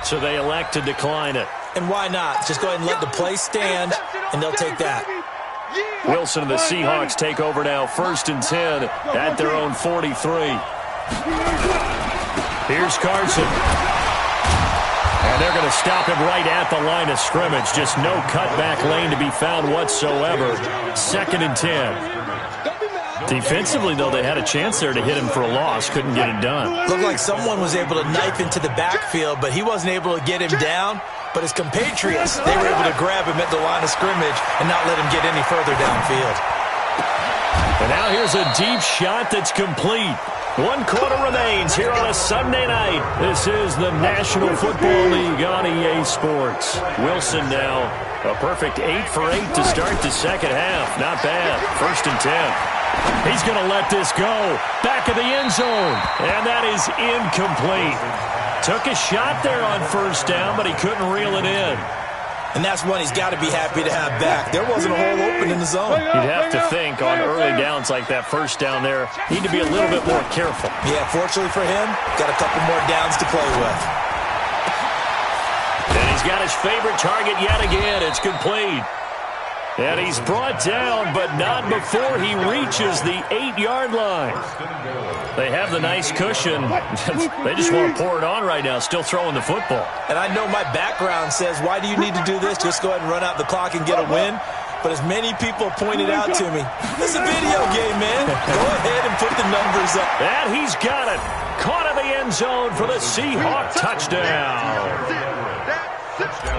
So they elect to decline it. And why not? Just go ahead and let the play stand, and they'll take that. Wilson and the Seahawks take over now, 1st and 10 at their own 43. Here's Carson. And they're going to stop him right at the line of scrimmage. Just no cutback lane to be found whatsoever. 2nd and 10. Defensively, though, they had a chance there to hit him for a loss. Couldn't get it done. Looked like someone was able to knife into the backfield, but he wasn't able to get him down. But his compatriots, they were able to grab him at the line of scrimmage and not let him get any further downfield. And now here's a deep shot that's complete. 1 quarter remains here on a Sunday night. This is the National Football League on EA Sports. Wilson now a perfect 8 for 8 to start the second half. Not bad. 1st and 10. He's going to let this go. Back of the end zone. And that is incomplete. Took a shot there on first down, but he couldn't reel it in. And that's one he's got to be happy to have back. There wasn't a hole open in the zone. You'd have to think on early downs like that first down there, need to be a little bit more careful. Yeah, fortunately for him, got a couple more downs to play with. And he's got his favorite target yet again. It's complete. And he's brought down, but not before he reaches the 8-yard line. They have the nice cushion. They just want to pour it on right now, still throwing the football. And I know my background says, why do you need to do this? Just go ahead and run out the clock and get a win. But as many people pointed out to me, this is a video game, man. Go ahead and put the numbers up. And he's got it. Caught in the end zone for the Seahawk touchdown.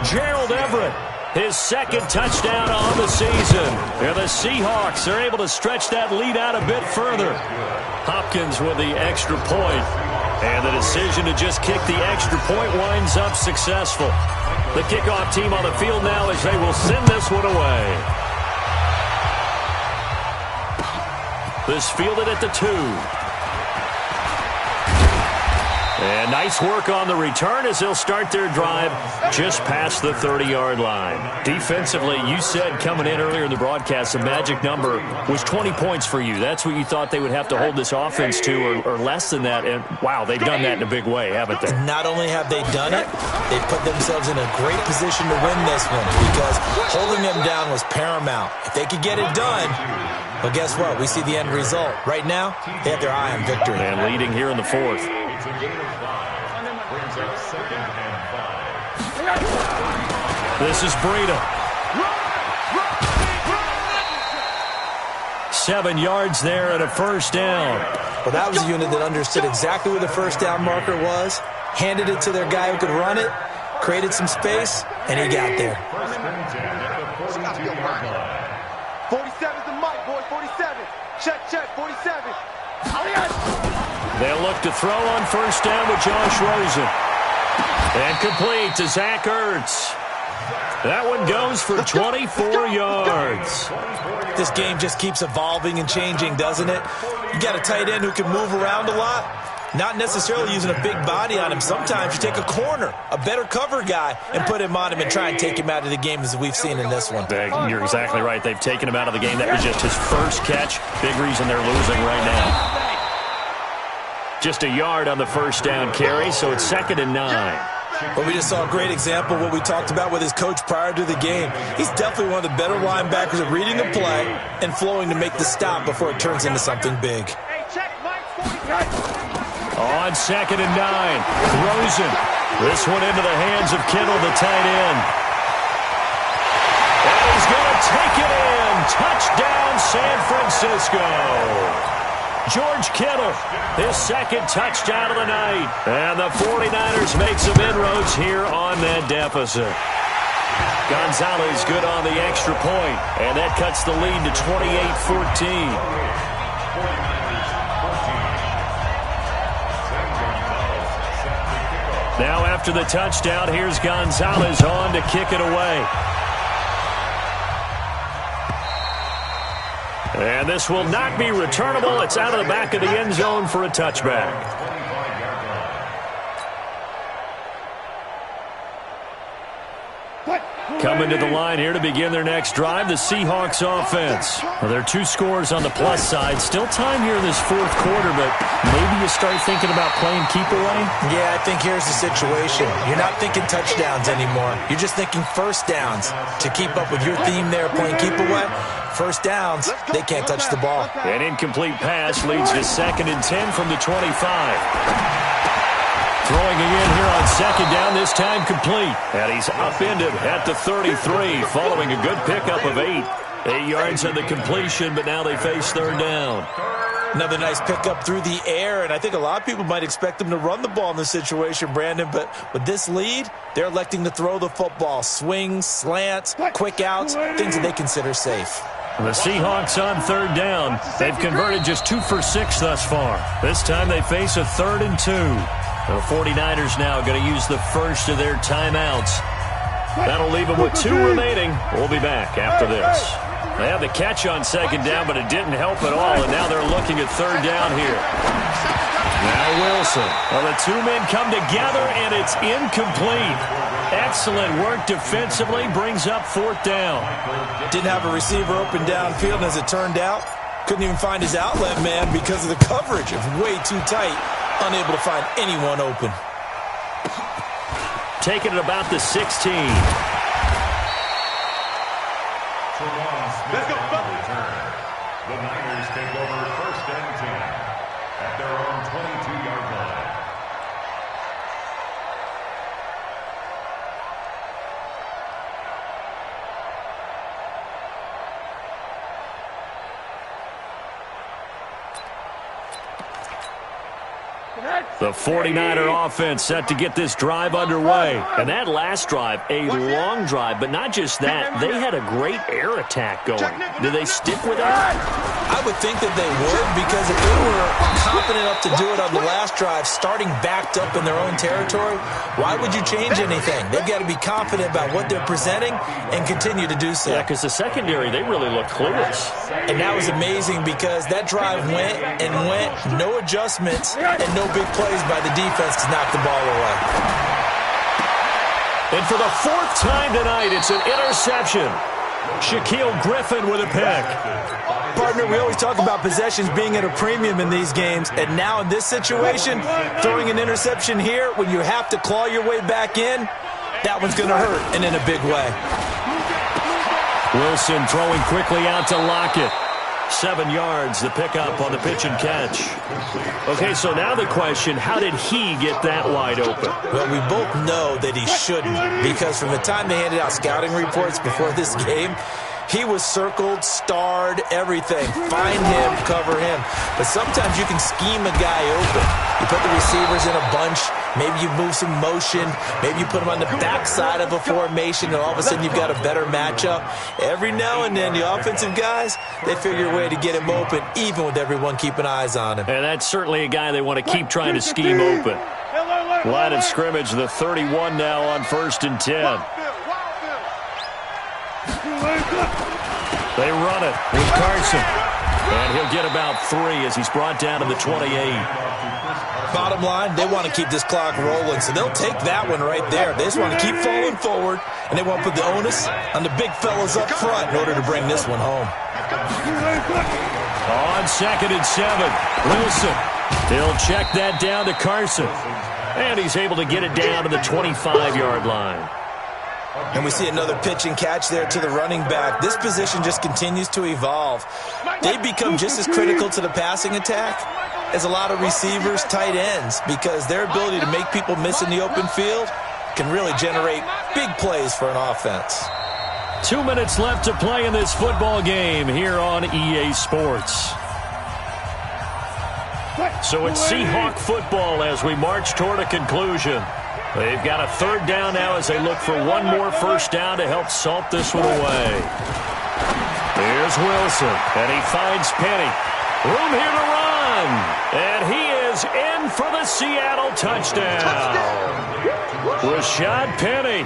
Gerald Everett. His 2nd touchdown on the season. And the Seahawks are able to stretch that lead out a bit further. Hopkins with the extra point. And the decision to just kick the extra point winds up successful. The kickoff team on the field now as they will send this one away. This fielded at the 2. And nice work on the return as they'll start their drive just past the 30-yard line. Defensively, you said coming in earlier in the broadcast, the magic number was 20 points for you. That's what you thought they would have to hold this offense to, or less than that. And, wow, they've done that in a big way, haven't they? Not only have they done it, they've put themselves in a great position to win this one because holding them down was paramount. If they could get it done, well, guess what? We see the end result. Right now, they have their eye on victory. And leading here in the 4th. It's a gain of 5. Brings up 2nd and 5. This is Breida. 7 yards there and a first down. Well, that was a unit that understood exactly where the first down marker was, handed it to their guy who could run it, created some space, and he got there. 1st and 10 at the 42-yard line. 47's the mic, boy. 47. Check, 47. They'll look to throw on first down with Josh Rosen. And complete to Zach Ertz. That one goes for 24 yards. This game just keeps evolving and changing, doesn't it? You got a tight end who can move around a lot, not necessarily using a big body on him. Sometimes you take a corner, a better cover guy, and put him on him and try and take him out of the game as we've seen in this one. You're exactly right. They've taken him out of the game. That was just his first catch. Big reason they're losing right now. Just a yard on the first down carry, so it's 2nd and 9. Well, we just saw a great example of what we talked about with his coach prior to the game. He's definitely one of the better linebackers at reading a play and flowing to make the stop before it turns into something big. On 2nd and 9, Rosen. This one into the hands of Kittle, the tight end. And he's going to take it in. Touchdown, San Francisco. George Kittle, his 2nd touchdown of the night. And the 49ers make some inroads here on that deficit. Gonzalez good on the extra point, and that cuts the lead to 28-14. Now after the touchdown, here's Gonzalez on to kick it away. And this will not be returnable. It's out of the back of the end zone for a touchback. Coming to the line here to begin their next drive, the Seahawks offense. Well, there are 2 scores on the plus side. Still time here in this 4th quarter, but maybe you start thinking about playing keep away? Yeah, I think here's the situation. You're not thinking touchdowns anymore. You're just thinking first downs. To keep up with your theme there, playing keep away, first downs, they can't touch the ball. An incomplete pass leads to 2nd and 10 from the 25. Throwing again here on 2nd down, this time complete. And he's upended at the 33, following a good pickup of 8. 8 yards on the completion, but now they face 3rd down. Another nice pickup through the air, and I think a lot of people might expect them to run the ball in this situation, Brandon, but with this lead, they're electing to throw the football. Swings, slants, quick outs, things that they consider safe. The Seahawks on 3rd down. They've converted just 2 for 6 thus far. This time they face a 3rd and 2. The 49ers now going to use the first of their timeouts. That'll leave them with 2 remaining. We'll be back after this. They had the catch on 2nd down, but it didn't help at all, and now they're looking at 3rd down here. Now Wilson. Well, the 2 men come together, and it's incomplete. Excellent work defensively, brings up 4th down. Didn't have a receiver open downfield, and as it turned out, couldn't even find his outlet man because of the coverage. It was way too tight, unable to find anyone open. Taking it about the 16. Let's go. The Niners take over 1st and 10 at their own 22-yard line. The 49er offense set to get this drive underway. And that last drive, a long drive, but not just that. They had a great air attack going. Do they stick with that? I would think that they would, because if they were confident enough to do it on the last drive, starting backed up in their own territory, why would you change anything? They've got to be confident about what they're presenting and continue to do so. Yeah, because the secondary, they really looked clueless. And that was amazing because that drive went and went, no adjustments, and no big plays by the defense to knock the ball away. And for the 4th time tonight, it's an interception. Shaquille Griffin with a pick. Partner, we always talk about possessions being at a premium in these games, and now in this situation, throwing an interception here when you have to claw your way back in, that one's going to hurt, and in a big way. Wilson throwing quickly out to Lockett. 7 yards, the pickup on the pitch and catch. Okay, so now the question, how did he get that wide open? Well, we both know that he shouldn't, because from the time they handed out scouting reports before this game, he was circled, starred, everything. Find him, cover him. But sometimes you can scheme a guy open. You put the receivers in a bunch. Maybe you move some motion. Maybe you put them on the backside of a formation, and all of a sudden you've got a better matchup. Every now and then, the offensive guys, they figure a way to get him open, even with everyone keeping eyes on him. And that's certainly a guy they want to keep trying to scheme open. Line of scrimmage, the 31 now on 1st and 10. They run it with Carson. And he'll get about 3 as he's brought down to the 28. Bottom line, they want to keep this clock rolling, so they'll take that one right there. They just want to keep falling forward, and they want to put the onus on the big fellas up front in order to bring this one home. On 2nd and 7, Wilson. He'll check that down to Carson. And he's able to get it down to the 25-yard line. And we see another pitch and catch there to the running back. This position just continues to evolve. They become just as critical to the passing attack as a lot of receivers, tight ends, because their ability to make people miss in the open field can really generate big plays for an offense. 2 minutes left to play in this football game here on EA Sports. So it's Seahawk football as we march toward a conclusion. They've got a 3rd down now as they look for one more 1st down to help salt this one away. Here's Wilson, and he finds Penny. Room here to run, and he is in for the Seattle touchdown. Rashad Penny,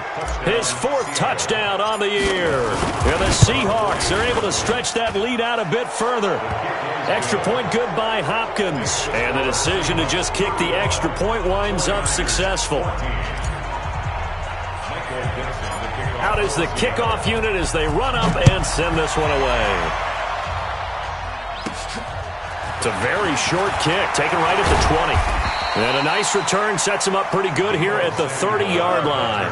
his 4th touchdown on the year. And the Seahawks are able to stretch that lead out a bit further. Extra point good by Hopkins. And the decision to just kick the extra point winds up successful. Out is the kickoff unit as they run up and send this one away. It's a very short kick, taken right at the 20. And a nice return sets him up pretty good here at the 30-yard line.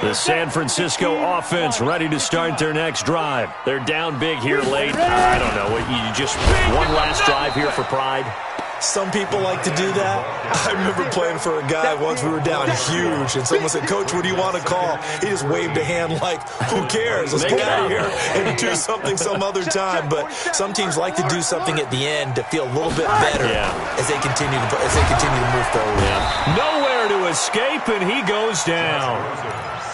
The San Francisco offense ready to start their next drive. They're down big here late. I don't know. You just one last drive here for pride. Some people like to do that. I remember playing for a guy once. We were down huge, and someone said, "Coach, what do you want to call?" He just waved a hand like, "Who cares? Let's get out of here and do something some other time." But some teams like to do something at the end to feel a little bit better as they continue to move forward. Yeah. Nowhere to escape, and he goes down.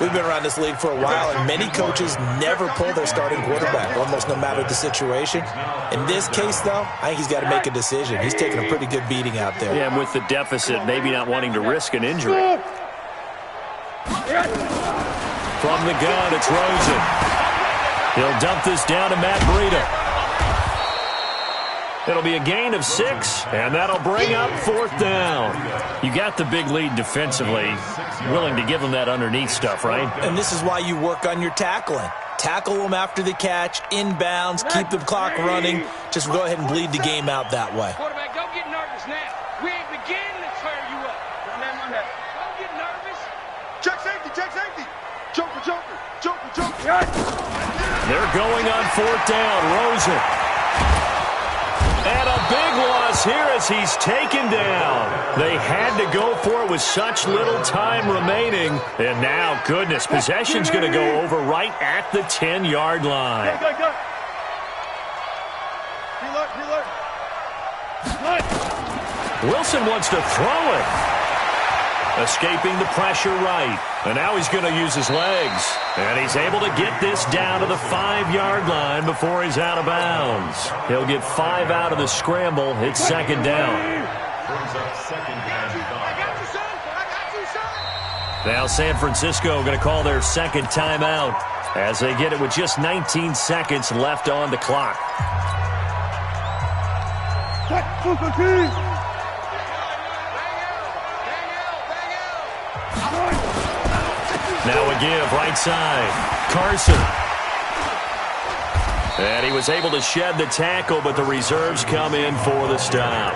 We've been around this league for a while, and many coaches never pull their starting quarterback, almost no matter the situation. In this case, though, I think he's got to make a decision. He's taking a pretty good beating out there. Yeah, and with the deficit, maybe not wanting to risk an injury. From the gun, it's Rosen. He'll dump this down to Matt Breida. It'll be a gain of 6, and that'll bring up 4th down. You got the big lead defensively. Willing to give them that underneath stuff, right? And this is why you work on your tackling. Tackle them after the catch, inbounds, keep the clock running. Just go ahead and bleed the game out that way. Quarterback, don't get nervous now. We ain't beginning to tear you up. Don't get nervous. Check safety, check safety. Joker, joker, joker, joker. They're going on 4th down. Rosen. And a big loss here as he's taken down. They had to go for it with such little time remaining. And now, goodness, possession's going to go over right at the 10-yard line. Wilson wants to throw it. Escaping the pressure right. And now he's going to use his legs. And he's able to get this down to the 5-yard line before he's out of bounds. He'll get 5 out of the scramble. It's second down. Now San Francisco going to call their second timeout as they get it with just 19 seconds left on the clock. Now a give, right side. Carson. And he was able to shed the tackle, but the reserves come in for the stop.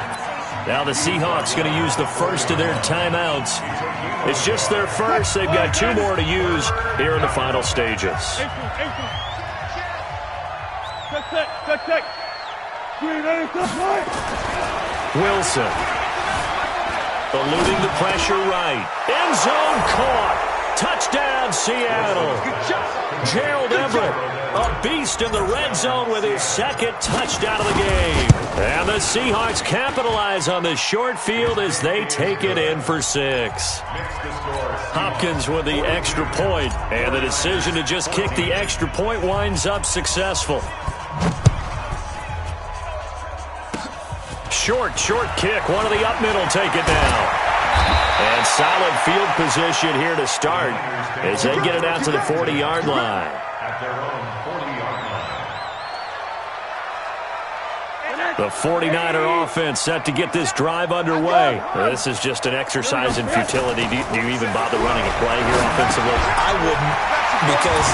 Now the Seahawks going to use the first of their timeouts. It's just their first. They've got 2 more to use here in the final stages. Wilson. Eluding the pressure right. End zone caught. Touchdown, Seattle. Gerald Everett, a beast in the red zone with his second touchdown of the game. And the Seahawks capitalize on this short field as they take it in for 6. Hopkins with the extra point, and the decision to just kick the extra point winds up successful. Short kick. One of the up middle take it down. And solid field position here to start as they get it out to the 40-yard line. At their own 40-yard line. The 49er offense set to get this drive underway. This is just an exercise in futility. Do you even bother running a play here offensively? I wouldn't, because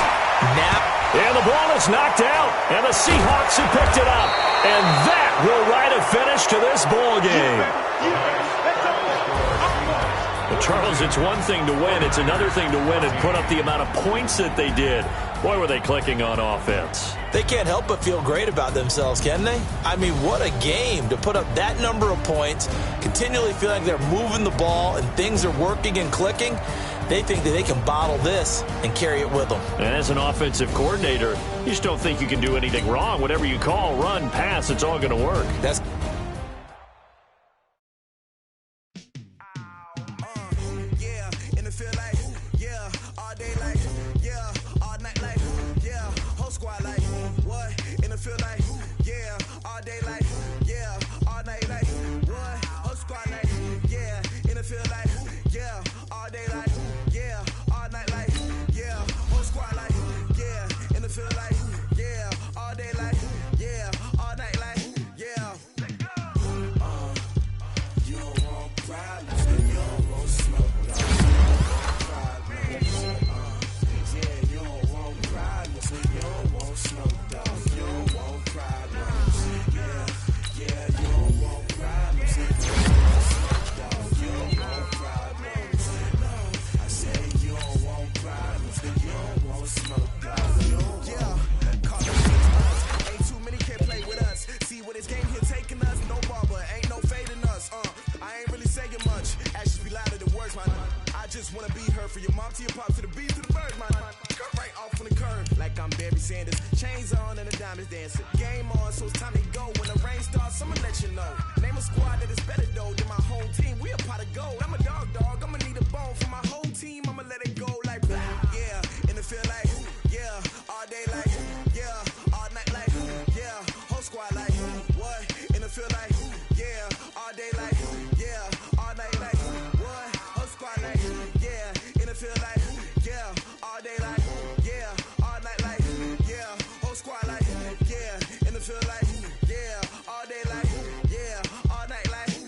now... And the ball is knocked out, and the Seahawks have picked it up. And that will write a finish to this ball game. Well, Charles, it's one thing to win. It's another thing to win and put up the amount of points that they did. Boy, were they clicking on offense. They can't help but feel great about themselves, can they? I mean, what a game to put up that number of points, continually feel like they're moving the ball and things are working and clicking. They think that they can bottle this and carry it with them. And as an offensive coordinator, you just don't think you can do anything wrong. Whatever you call, run, pass, it's all going to work. That's all day like, yeah, all night like,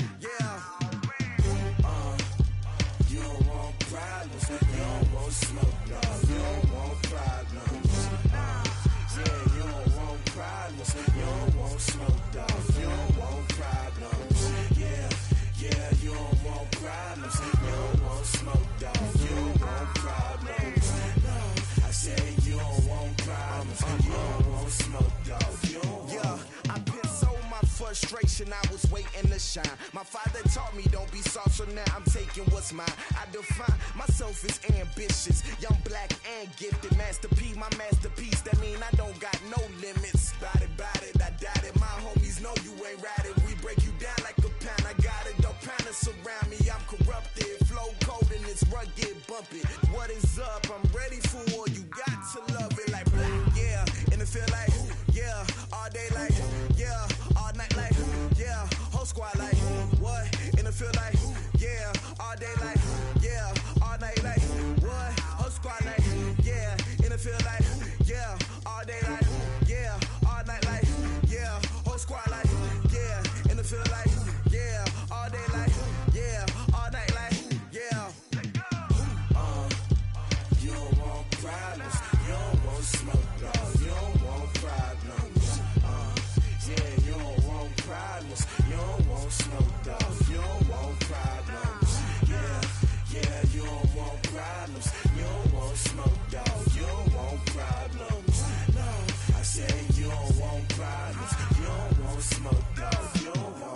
shine. My father taught me don't be soft, so now I'm taking what's mine. I define myself as ambitious, young, black, and gifted. Master P, my masterpiece, that mean I don't got no limits. Bout it, I doubt it. My homies know you ain't ride it. We break you down like a pound. I got it, don't pound to surround me. I'm corrupted, flow cold and it's rugged, bump it. What is up? I'm ready for war. You got to love it like black, yeah. And it feel like, yeah. All day like, yeah. All night like, yeah. Whole squad like, what? And it feel like, yeah. All day like, yeah. All night like, what? Whole squad like, yeah. And it feel like, yeah. All day like, yeah. All night like, yeah. Whole squad like, yeah. And it feel like, yeah. All day like, yeah. All night like, yeah. You don't want problems. You don't want smoke, dog. You don't want problems. Yeah, you don't want problems. You don't want smoke, dog. You don't want problems. Yeah, you don't want problems. You don't want smoke, dog. You don't want problems. No, I said you don't want problems. You don't want smoke, dog. You don't want.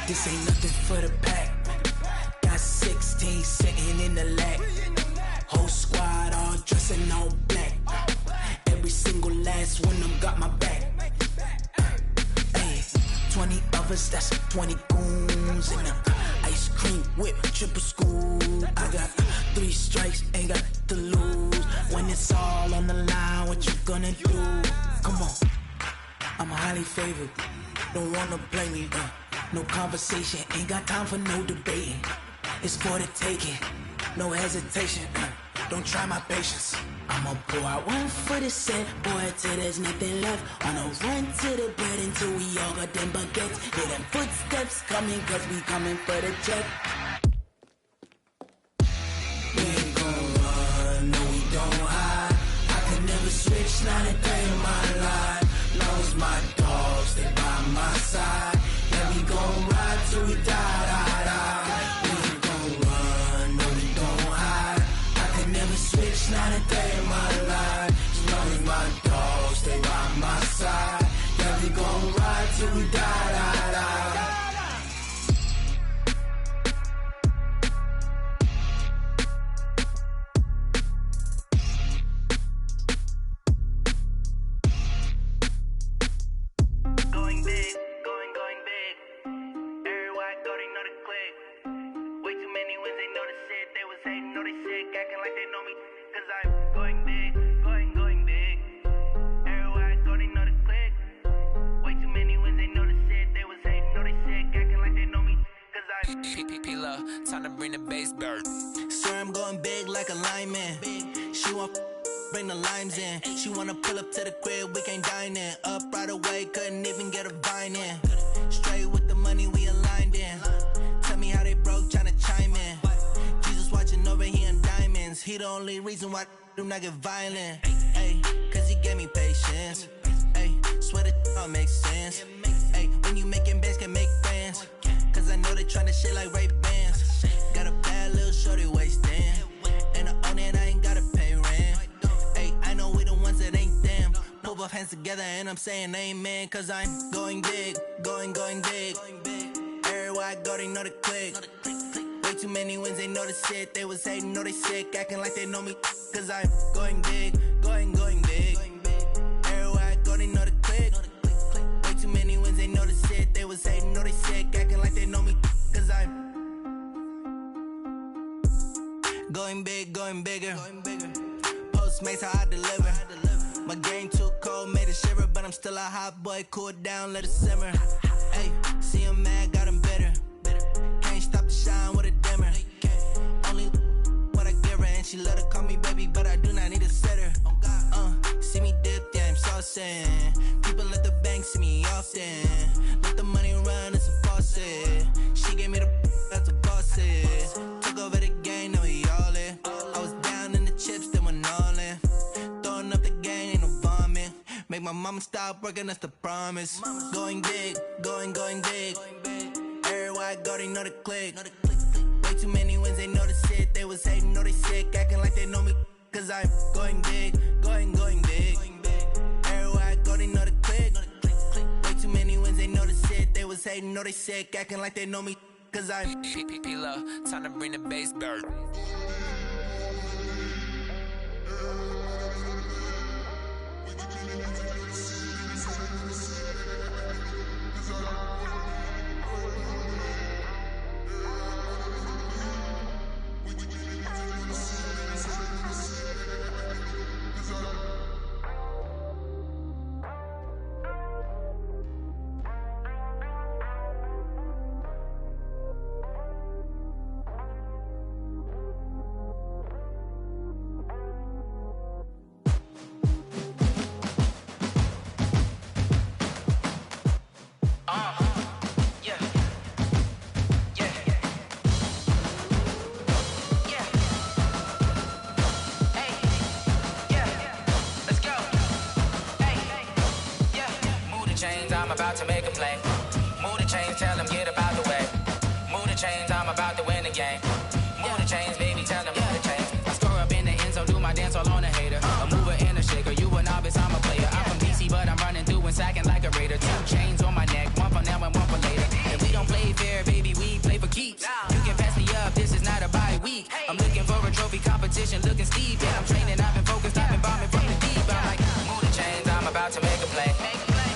This ain't nothing for the pack. Got 16 sitting in the lap. Whole squad all dressing all black. Every single last one of them got my back. Hey, 20 of us, that's 20 goons in the ice cream whip, triple scoop. I got 3 strikes, ain't got to lose. When it's all on the line, what you gonna do? Come on, I'm highly favored. Don't wanna blame me. No conversation, ain't got time for no debating. It's for the taking, no hesitation. Don't try my patience. I'ma pour out one for the set, boy, till there's nothing left. On a run to the bread until we all got them baguettes. Hear them footsteps coming, cause we coming for the check. We ain't gon' run, no we don't hide. I could never switch, not a day in my life. Long as my dogs, stay by my side. Yeah, we gon' ride till we die. We ain't gon' run, no we don't hide. I could never switch, not a day in my life. As long as my dogs stay by my side. Yeah, we gon' ride till we die. Time to bring the bass bird. Swear I'm going big like a lineman. She want bring the limes in. She wanna pull up to the crib, we can't dine in. Up right away, couldn't even get a vine in. Straight with the money, we aligned in. Tell me how they broke, tryna chime in. Jesus watching over here in diamonds. He the only reason why do not get violent. Ay, cause he gave me patience. Ay, swear that all makes sense. Ay, when you making bands, can make friends. Cause I know they tryna shit like Ray-Bans. Got a bad little shorty wasting. And I own it, I ain't gotta pay rent. Ay, I know we the ones that ain't them. Pull both hands together and I'm saying amen. Cause I'm going big, going big. Everywhere I go, they know the click. Way too many wins, they know the shit. They was hating, know they sick, acting like they know me. Cause I'm going big, going big. Everywhere I go, they know the click. Way too many wins, they know Going big, going bigger. Postmates how I deliver. My game too cold, made it shiver, but I'm still a hot boy. Cool it down, let it simmer. Hey, see him mad, got him bitter. Can't stop the shine with a dimmer. Only what I give her, and she love to call me baby, but I do not need a sitter. See me dip, yeah, I'm saucing. People at the bank see me often. Let the money run, it's a faucet. She gave me the that's a boss is. Took over the game, now we all in. I was down in the chips, then went all in. Throwing up the game, ain't no vomit. Make my mama stop working, that's the promise. Going big, going big. Everywhere I go, they know the click. Way too many wins, they know the shit. They was hating, know they sick, acting like they know me. Cause I'm going big, going big. Everywhere I go, they know the click. Way too many wins, they know the shit. They was hating, know they sick, acting like they know me. Cause I'm P-P-P-Love, time to bring the bass back. About to make a play. Move the chains, tell them get about the way. Move the chains, I'm about to win the game. Move the chains, baby, tell them move the chains. I score up in the end zone, do my dance all on a hater. A mover and a shaker, you a novice, I'm a player. I'm from DC, but I'm running through and sacking like a raider. 2 chains on my neck, one for now and one for later. If we don't play fair, baby, we play for keeps. You can pass me up, this is not a bye week. I'm looking for a trophy competition, looking steep. Yeah, I'm training, I've been focused, I've been bombing from the deep. I'm like, move the chains, I'm about to make a play.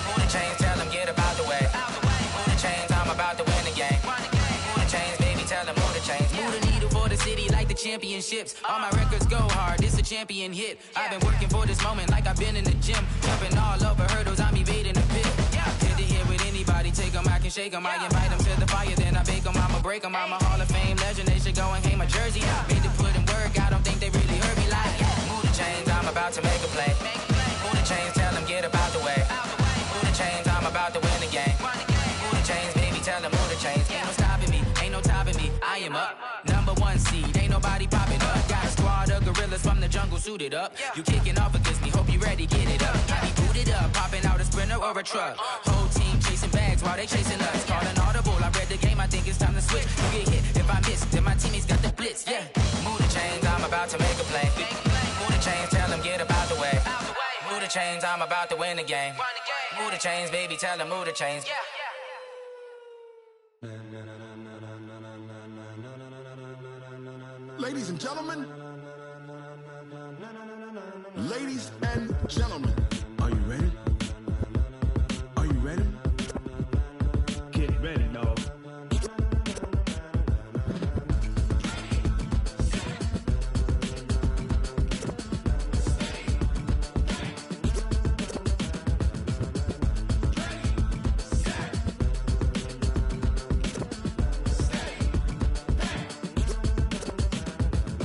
Move the chains, tell them get about the way. Move the chains, I'm about to win the game. Move the chains, baby, tell them move the chains. Move the needle for the city like the championships. All my records go hard, this a champion hit. I've been working for this moment like I've been in the gym. Jumping all over hurdles, I'm evading the pit. Hit to hit with anybody, take them, I can shake them. I invite them to the fire, then I bake them, I'ma break them. I'm a Hall of Fame legend, they should go and hang my jersey. Made to put in work, I don't think they really heard me like. Move the chains, I'm about to make a play. Move the chains, tell them get about the way. Move the chains, I'm about to win the game. Move the chains, baby, tell them move the chains. Ain't no stopping me, ain't no topping me. I am up, #1 seed, ain't nobody popping up. Got a squad of gorillas from the jungle suited up. You kicking off against me, hope you ready, get it up. I be booted up, popping out a sprinter or a truck. Whole team chasing bags while they chasing us. Calling audible, I read the game, I think it's time to switch. You get hit, if I miss, then my teammates got the blitz, yeah. Move the chains, I'm about to make a play. Move the chains, tell them get about the way. Move the chains, I'm about to win the game. Move the chains, baby, tell them move the chains. Ladies and gentlemen, ladies and gentlemen, are you ready? Are you ready? Get ready, dog.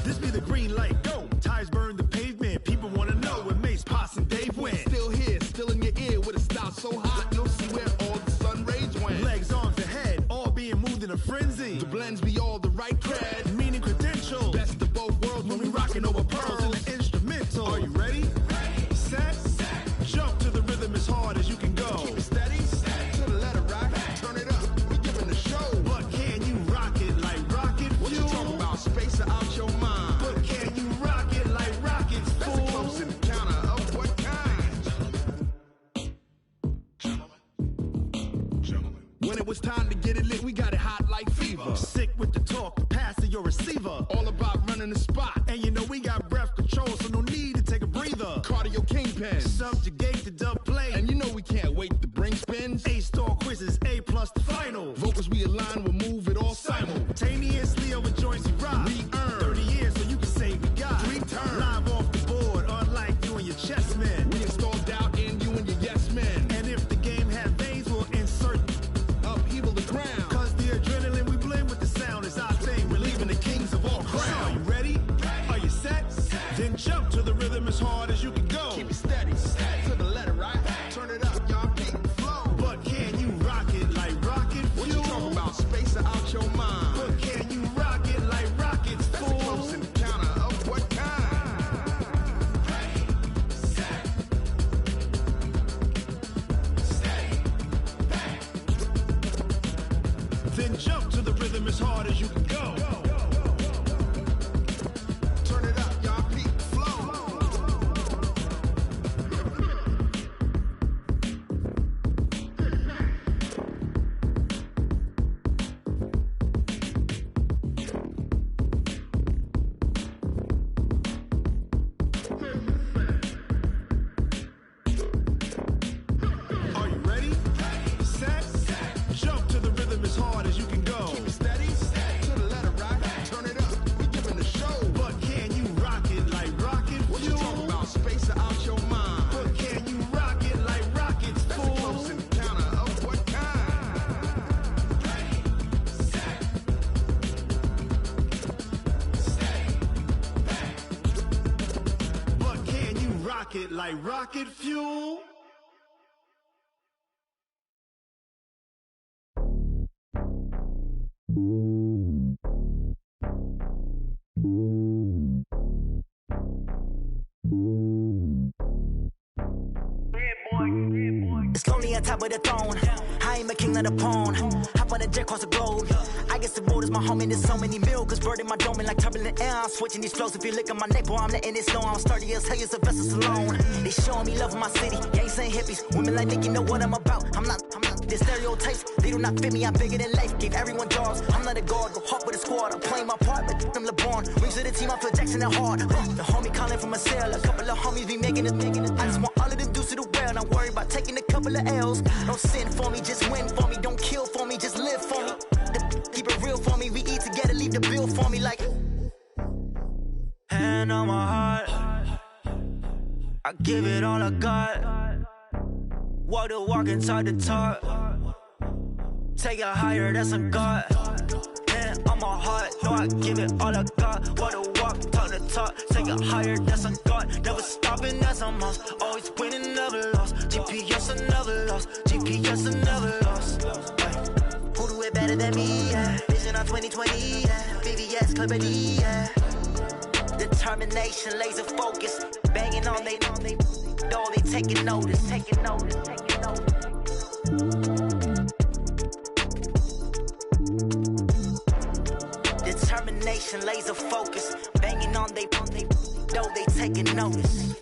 This be the green light, go. Tires burn the pavement. People wanna know where Mace, Pops, and Dave went. Still here, still in your ear with a style so hot, you'll see where all the sun rays went. Legs, arms, and head, all being moved in a frenzy. The blends be all the right cred, meaning credentials. Best of both worlds when we rockin' over pearls in the instrumental. Are you ready? Set, jump to the rhythm as hard as you can go. Keep it steady, to the letter rock. Turn it up, we giving the show. But can you rock it like rocket fuel? What you talking about? Space out your mind. But can you rock it like rockets, fool? That's a close encounter of what kind? Gentlemen. When it was time to get it lit, we got it hot like fever. Sick with the talk, pass to your receiver. All about running the spot. And you know we got breath control, so no need to take a breather. Cardio kingpin, subjugate the dub play. And you know we can't wait to bring spins. A-star quizzes, A+ the final. Vocals we align, we'll move it all simultaneously over joints we rock. We earn 30 years, so you can say Then jump to the rhythm as hard as you can go. Turn it up, y'all. Peak flow. Are you ready? Set. Jump to the rhythm as hard as you can go. Keep it steady. To the letter right. Turn it up. We giving the show. But can you rock it like rocket fuel? What you talking about? Space out your mind. But can you rock it like rockets, fool? That's a close encounter of what kind? Ready, set, stay back. But can you rock it like rocket fuel? It's lonely on top of the throne. I ain't a king of the pawn. Hop on a jet across the globe. I guess the road is my home and there's so many miracles burning my dome and like turbulent air. I'm switching these flows. If you look at my neck, boy, I'm letting it slow. I'm sturdy as hell, as a vessel alone. They showing me love in my city. Gangsta and hippies. Women like Nicky know what I'm about. I'm not. Their stereotypes, they do not fit me. I'm bigger than life. Gave everyone jobs. I'm not a guard. Go hard with a squad. I'm playing my part, but I'm LeBron. Rings to the team. I feel Jackson and hard. The homie calling from a cell. A couple of homies be making it. I just want all of them dudes to the well. Not worry about taking a couple of L's. Don't sin for me, just win for me. Don't kill for me, just live for me. Keep it real for me. We eat together, leave the bill for me like. Hand on my heart, I give it all I got. Walk the walk inside the talk. Take it higher, that's a God. Hand on my heart, no, I give it all I got. Walk the walk, talk the talk. Take it higher, that's a God. Never stopping, that's a must. Always winning, never lost. GPS, I never lost. GPS, I never lost. Who do it better than me? Yeah. Vision on 2020, yeah. VVS, Clippity, yeah. Determination, laser focus. Banging on they door, they taking notice, taking notice, taking notice. Determination, laser focus. Banging on they door, they taking notice.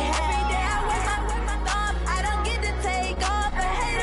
Every day I waste my thoughts. I don't get to take off. I hate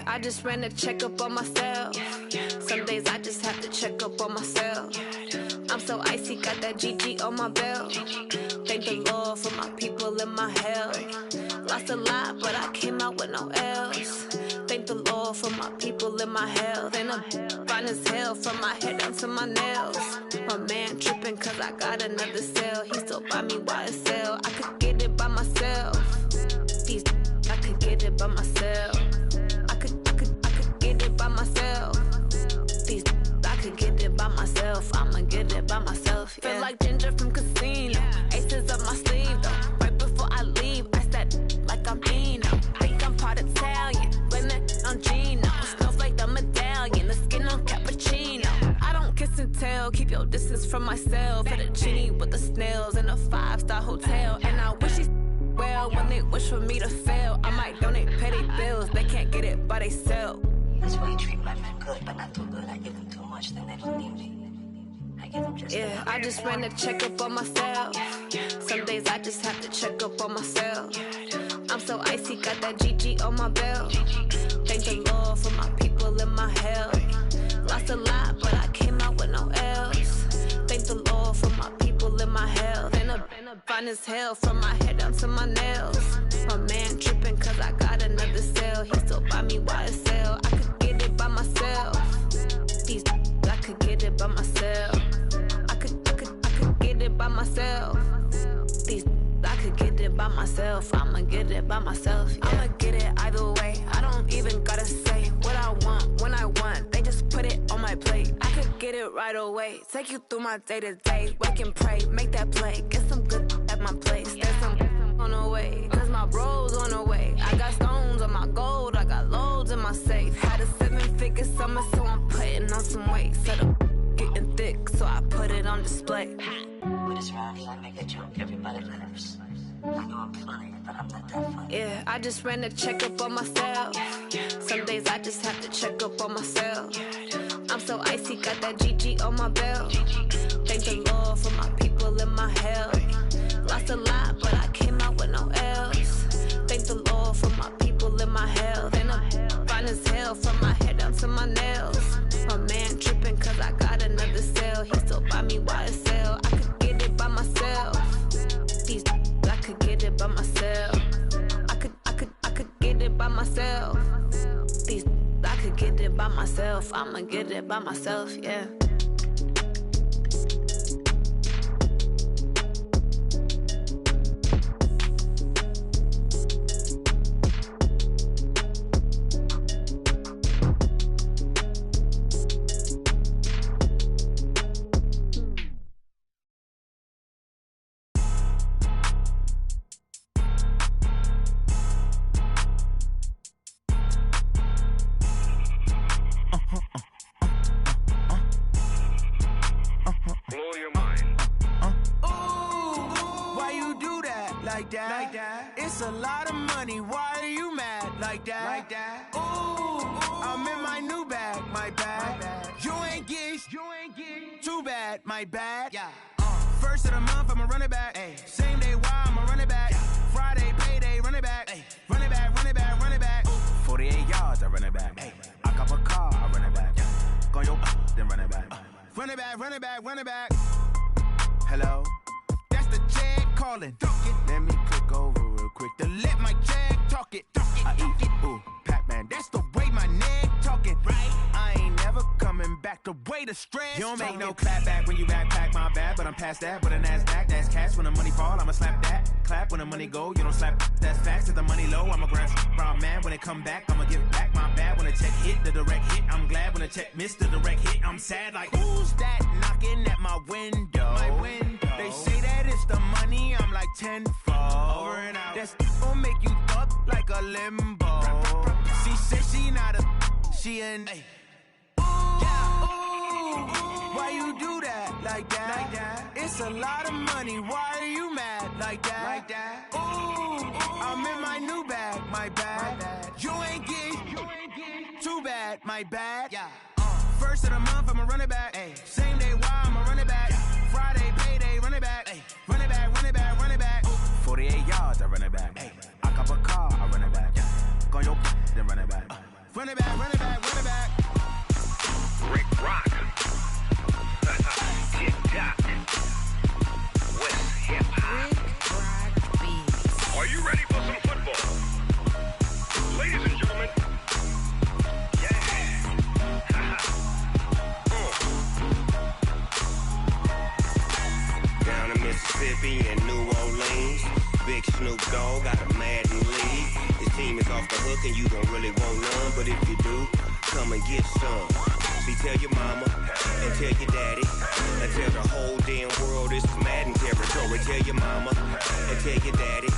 I just ran a checkup on myself. Some days I just have to check up on myself. I'm so icy, got that GG on my belt. Thank the Lord for my people in my health. Lost a lot, but I came out with no L's. Thank the Lord for my people in my health. And I'm fine as hell from my head down to my nails. My man tripping cause I got another cell. He still buy me YSL. I could get it by myself. These I could get it by myself. I could get it by myself. These I could get it by myself. I'ma get it by myself. Yeah. Feel like Ginger from Casino. Aces up my sleeve though. Right before I leave, I said like I'm Dino. Think I'm part Italian. Blame it on Gino. Snowflake the medallion. The skin on cappuccino. I don't kiss and tell. Keep your distance from myself. At a genie with the snails in a 5-star hotel. And I wish he's well when they wish for me to fail. I might donate, pay their bills. They can't get it by they self. That's why you treat my men good, but not too good. I give them too much, then they don't need me. I give them just enough. I just ran a checkup on myself. Some days I just have to check up on myself. I'm so icy, got that GG on my belt. Thank the Lord for my people in my health. Lost a lot, but I came out with no L's. Thank the Lord for my people in my health. And I'm fine as hell from my head down to my nails. My man tripping cause I got another cell. He still buy me YSL. I could get it by myself. These I could get it by myself. I could get it by myself. These I could get it by myself. I'ma get it by myself. Yeah. I'ma get it either way. I don't even gotta say what I want when I want. They just put it on my plate. I could get it right away. Take you through my day to day. Wake and pray, make that play. Get some good at my place. There's some on the way. Cause my bro's on the way. I got stones on my gold. I got loads in my safe. Had a 7-figure summer, so I'm putting on some weight. Set up getting thick, so I put it on display. With this round here, I make a joke. Everybody laughs. I know I'm funny, but I'm not that funny. Yeah, I just ran a checkup on myself. Some days I just have to check up on myself. I'm so icy, got that GG on my belt. Thank the Lord for my people in my health. Lost a lot, but I came out with no L's. Thank the Lord for my people in my health. And I'm fine as hell from my head down to my nails. My man tripping cause I got another cell. He still buy me YSL. I could get it by myself. These I could get it by myself. I could get it by myself. These I could get it by myself. I'ma get it by myself, yeah. It's a lot of money, why are you mad like that? Ooh, I'm in my new bag, my bad. You ain't get too bad, my bad. Yeah. First of the month, I'ma run it back. Ay. Same day, why I'ma run it back. Yeah. Friday, payday, run it back. Ay. Run it back, run it back, run it back. Ooh. 48 yards, I run it back. Ay. I cop a car, I run it back. Yeah. Go your then run it back. Run it back, run it back, run it back. Hello? That's the check calling. Let me click over real quick to let my check talk it. I eat, ooh, Pac-Man, that's the way my neck talking. Right? I ain't never coming back the way the stress. You don't make no clap back when you backpack, my bad, but I'm past that. With a NASDAQ, that's cash. When the money fall, I'ma slap that. Clap when the money go, you don't slap. That's facts. If the money low, I'ma grab brown man. When it come back, I'ma give back my bad. When the check hit, the direct hit, I'm glad. When the check missed the direct hit, I'm sad. Like, who's that knocking at my window? My window. They say that it's the money, I'm like tenfold. Over and out. That's gon' make you up like a limbo. She said she not a, she an. Ooh, yeah, ooh, why you do that like that? It's a lot of money, why are you mad like that? Ooh, I'm in my new bag, my bad. You ain't get too bad, my bad. Yeah. First of the month, I'ma run it back. Ay. Same day, why I'ma run it back. Friday, payday, run it back. Ay. Run it back, run it back, run it back. Ooh. 48 yards, I run it back. Ay. I cop a car, I run it back. Go your then run it back. run it back, run it back, run it back. Rick Rock. Tick-tock. West hip-hop. Are you ready for some football? Ladies and gentlemen. Yeah. Down in Mississippi and New Orleans, Big Snoop Dogg got a Madden league. His team is off the hook and you don't really want none, but if you do, come and get some. See, tell your mama and tell your daddy and tell the whole damn world this is Madden territory. Tell your mama and tell your daddy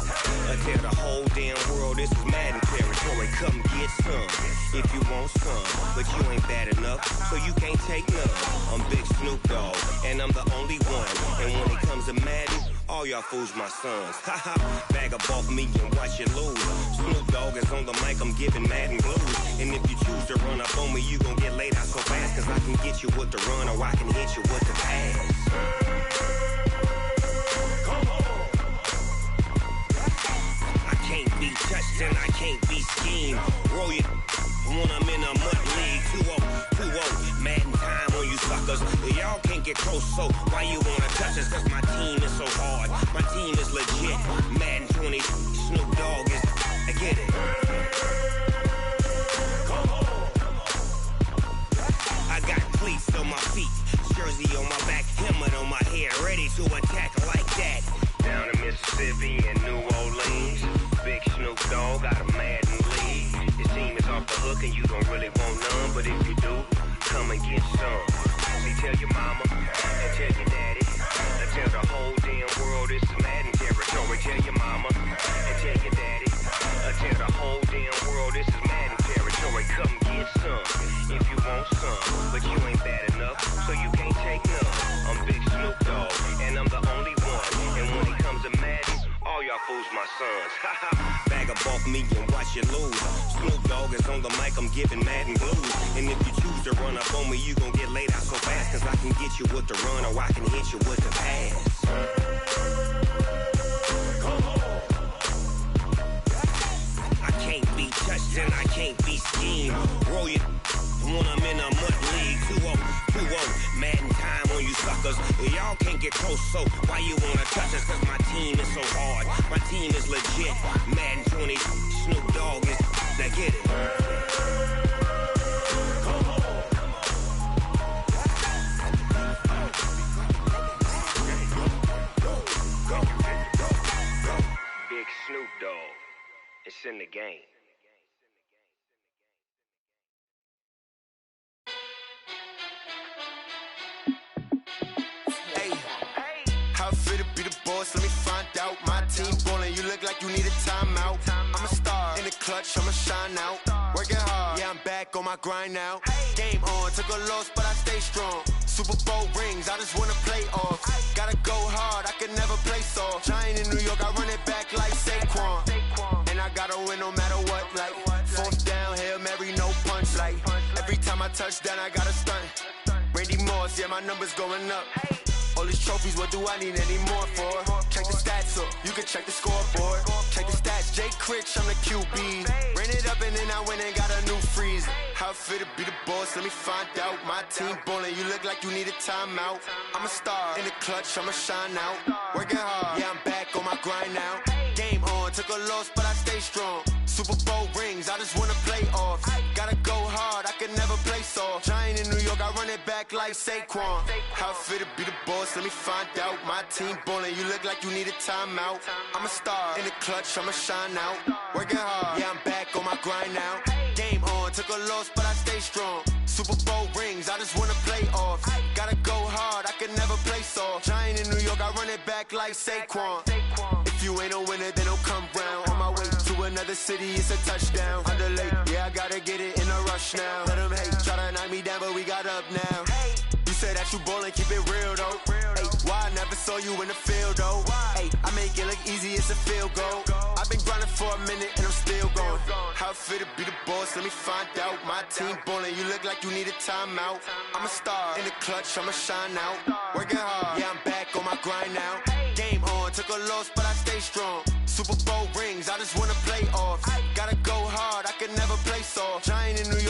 and tell the whole damn world this is Madden territory. Come get some if you want some, but you ain't bad enough, so you can't take none. I'm Big Snoop Dogg and I'm the only one, and when it comes to Madden, all y'all fools my sons. Haha, bag up off me and watch you lose. Snoop Dogg is on the mic, I'm giving Madden blues. And if you choose to run up on me, you gon' get laid out so fast, cause I can get you with the run or I can hit you with the pass. Come on. I can't be touched and I can't be schemed. Roll you when I'm in a mud league. 2-0, Madden time on you suckers. Y'all can't get close, so why you wanna touch us? Cause my team is so hard, my team is legit. Madden 20, Snoop Dogg is, I get it. Come on. I got cleats on my feet, jersey on my back, helmet on my head, ready to attack like that. Down in Mississippi and New Orleans, Big Snoop Dogg got a Madden league. His team is off the hook and you don't really want none, but if you do, come and get some. See, tell your mama and tell your daddy and tell the whole damn world this is Madden territory. Tell your mama and tell your daddy and tell the whole damn world this is Madden territory. Come get some if you want some, but you ain't bad enough, so you can't take none. I'm Big Snoop Dogg and I'm the only one, and when it comes to Madden, all y'all fools my sons. Bag up off me and watch you lose. Snoop Dogg is on the mic, I'm giving Madden blues. And if you choose to run up on me, you gon' get laid out so fast, cause I can get you with the run or I can hit you with the pass. Come on. I can't be touched and I can't be schemed. Roll you when I'm in a mud league. 2-0, Madden time on you suckers. Y'all can't get close, so why you wanna touch us? Cause my team is so hard, my team is legit. Madden 20, Snoop Dogg is, now get it. Come on. Big Snoop Dogg, it's in the game. Let me find out. My team ballin', you look like you need a timeout. I'm a star in the clutch, I'ma shine out. Working hard, yeah, I'm back on my grind now. Game on, took a loss, but I stay strong. Super Bowl rings, I just wanna play off. Gotta go hard, I can never play soft. Giant in New York, I run it back like Saquon. And I gotta win no matter what, like fourth down, Hail Mary, no punch. Like every time I touch down, I gotta stunt. Randy Moss, yeah, my numbers going up. All these trophies, what do I need any more for? Check the stats up, you can check the scoreboard. Check the stats, Jay Critch, I'm the QB. Ran it up and then I went and got a new freeze. How it feel to be the boss, let me find out. My team ballin', you look like you need a timeout. I'm a star in the clutch, I'ma shine out. Working hard, yeah, I'm back on my grind now. Game on, took a loss, but I stay strong. Super Bowl rings, I just wanna play off. Gotta go hard, I can never play soft. Giant in New York, I run it back like Saquon. How it feel to be the boss, let me find out. My team ballin', you look like you need a timeout. I'm a star in the clutch, I'ma shine out. Working hard, yeah, I'm back on my grind now. Game on, took a loss, but I stay strong. Super Bowl rings, I just wanna play off. Gotta go hard, I can never play soft. Giant in New York, I run it back like Saquon. If you ain't a winner, then don't come round. On my way to another city, it's a touchdown. Underlay, yeah, I gotta get it in a rush now. Let them hate, try to knock me down, but we got up now. You say that you ballin', keep it real though. Hey, why I never saw you in the field though? Hey, I make it look easy, it's a field goal. I've been grinding for a minute and I'm still going. How it feel to be the boss, let me find out. My team ballin', you look like you need a timeout. I'm a star in the clutch, I'ma shine out. Working hard, yeah, I'm back on my grind now. Game on, took a loss, but I stay strong. Super Bowl rings, I just wanna play off. Gotta go hard, I can never play soft. Giant in New York,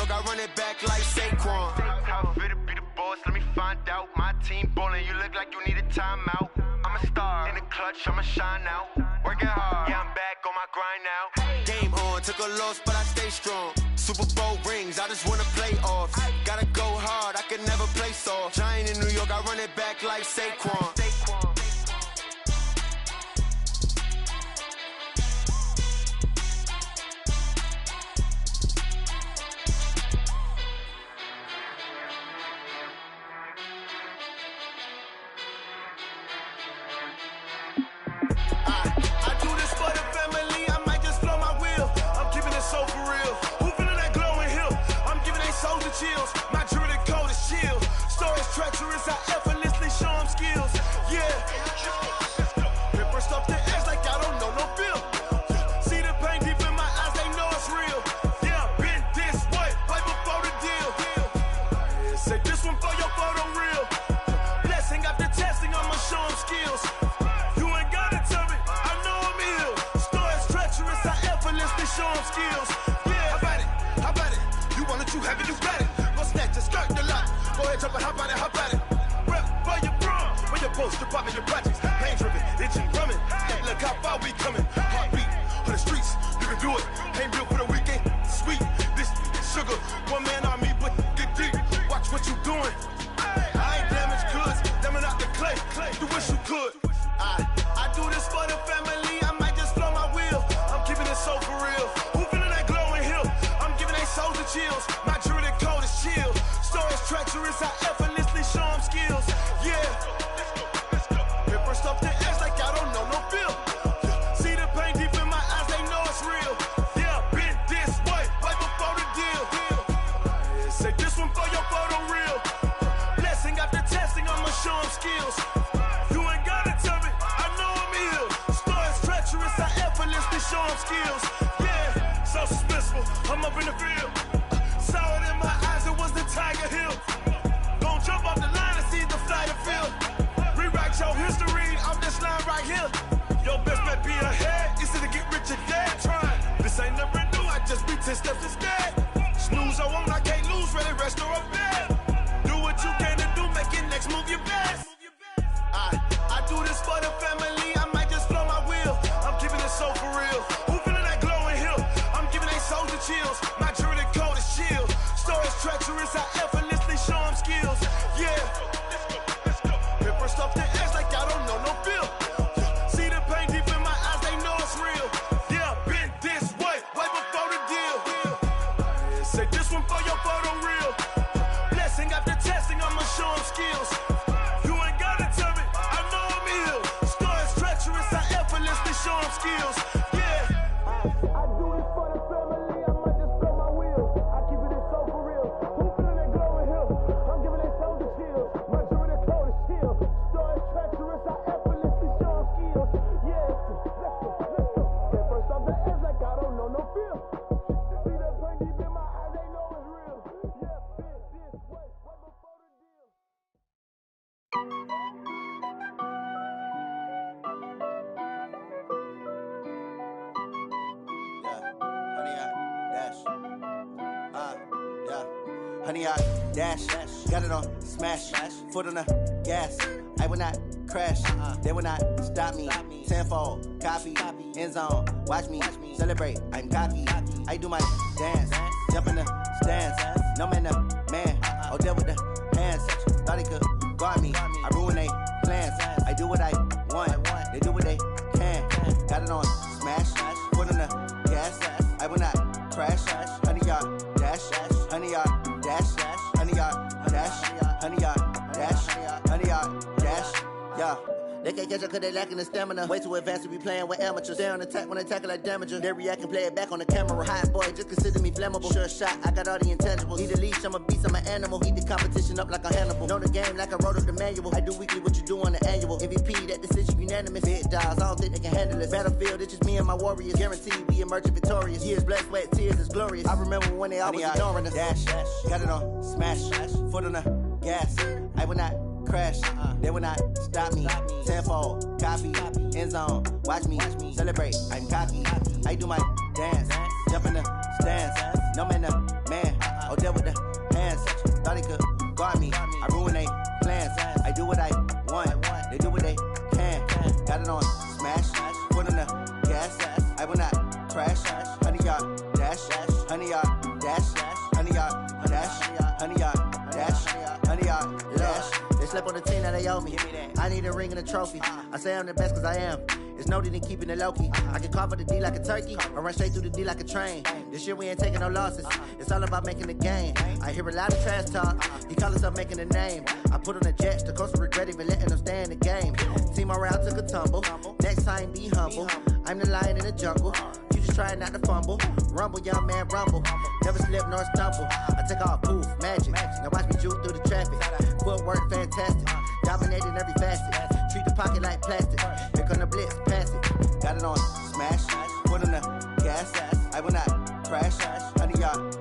find out. My team ballin', you look like you need a timeout. I'm a star in the clutch, I'ma shine out. Working hard, yeah, I'm back on my grind now. Game on, took a loss, but I stay strong. Super Bowl rings, I just wanna play off. Gotta go hard, I can never play soft. Giant in New York, I run it back like Saquon. Chills. My jewelry code is chill. Stories treacherous, I effortlessly show them skills. Yeah. Paper stuff to edge like I don't know no bill. See the pain deep in my eyes, they know it's real. Yeah, been this way, right before the deal. Say this one for your photo real. Blessing after testing, I'ma show them skills. You ain't gotta tell me, I know I'm ill. Stories treacherous, I effortlessly show them skills. Yeah, how about it? How about it? You want it, you have it, you got it. Go snatch and skirt the lot. Go ahead, jump it, hop on it, hop on it. Rep for your bro, for your post, your pop and your projects. Pain driven, itching, drumming. Look how far we coming. Heartbeat for the streets, you can do it. Ain't built for the weekend. Sweet, this sugar. One man army, but get deep. Watch what you doing. I ain't damaged goods, damn it out the clay. You wish you could. I do this for the family. I might just blow my wheel. I'm keeping it so for real. Who feeling that glowing hill? I'm giving they souls the chills. My jewelry code is chill. Stories treacherous, I effortlessly show them skills. Yeah. Paper stuff to edge like I don't know no feel. See the pain deep in my eyes, they know it's real. Yeah, been this way, right before the deal. Say this one for your photo real. Blessing after testing, I'ma show them skills. You ain't gotta tell me, I know I'm ill. Stories treacherous, I effortlessly show them skills. Yeah, so suspenseful, I'm up in the field. Saw it in my eyes, it was the Tiger Hill. Gon' jump off the line and see the flight of field. Rewrite your history off this line right here. Your best bet be ahead, easy to get rich or dead trying. This ain't never new, I just be 10 steps instead. Snooze I won't, I can't lose, ready, rest or a bed. Do what you can to do, make your next move your best. I do this for the family, I might just blow my wheel. I'm keeping it so for real. Who feeling that glowing hill? I'm giving they souls the chills. My jewelry code is chill. Stories treacherous, I effortlessly show them skills. Yeah. Paper stuff to edge like I don't know no feel. See the pain deep in my eyes, they know it's real. Yeah, been this way, right before the deal. Say this one for your photo real. Blessing after testing, I'ma show them skills. You ain't gotta tell me, I know I'm ill. Stories treacherous, I effortlessly show them skills. Yeah. I do this for the family, I might just blow my wheel. I keep it so for real. Who feeling that glowing hill? I'm giving they souls the chills. My jewelry code is chill. Stories treacherous, I effortlessly show them skills. Yeah, let's go. Get first off the edge like I don't know no feel. See that pain deep in my eyes, they know it's real. Yeah, been this way, right before the deal. Honey, I dash, got it on smash, foot on the gas. I will not crash, they will not stop me. Tenfold, copy, end zone, watch me celebrate. I'm cocky, I do my dance, jump in the stands. No man, the man, oh, there with the hands. Thought he could guard me, I ruin they plans. I do what I want, they do what they can. Got it on smash, foot on the gas. I will not crash, honey, y'all dash, honey, y'all dash, honey, y'all dash, honey, y'all dash, honey, y'all dash, yeah. They can't catch up cause they lacking the stamina. Way too advanced to be playing with amateurs. Stay on attack when they tackle like damager. They react and play it back on the camera. Hot boy, just consider me flammable. Sure shot, I got all the intangibles. Need a leash, I'm a beast, I'm an animal. Eat the competition up like a Hannibal. Know the game like I wrote up the manual. I do weekly what you do on the annual. MVP, that decision unanimous. Big dogs, I don't think they can handle this. Battlefield, it's just me and my warriors. Guaranteed we emerging victorious. Years, blood, sweat, tears, is glorious. I remember when they always ignoring us. Dash, got it on smash, foot on the gas. I will not crash, they will not stop me. Tenfold, copy, end zone, watch me celebrate. I'm cocky, I do my dance, jump in the stands. No man, the man, oh, there with the hands. Thought he could guard me, I ruin they do what I want. They do what they can. Got it on smash. Put on the gas. I will not crash. 100 yard dash. 100 yard dash. 100 yard dash. 100 yard dash. 100 yard dash. They slept on the team that they owe me. I need a ring and a trophy. I say I'm the best cause I am. It's noted in keeping it low-key. I can carve up the D like a turkey, or run straight through the D like a train. This year we ain't taking no losses. It's all about making the game. I hear a lot of trash talk. He call himself making a name. I put on the Jets, the coach will regret even letting them stay in the game. Team morale took a tumble. Next time be humble. I'm the lion in the jungle. You just trying not to fumble. Rumble, young man, rumble. Never slip nor stumble. I take off, poof, magic. Now watch me juke through the traffic. Footwork fantastic. Dominating every facet. Treat the pocket like plastic. Here come the blitz, pass it. Got it on smash. Put on the gas. I will not crash. 100 yard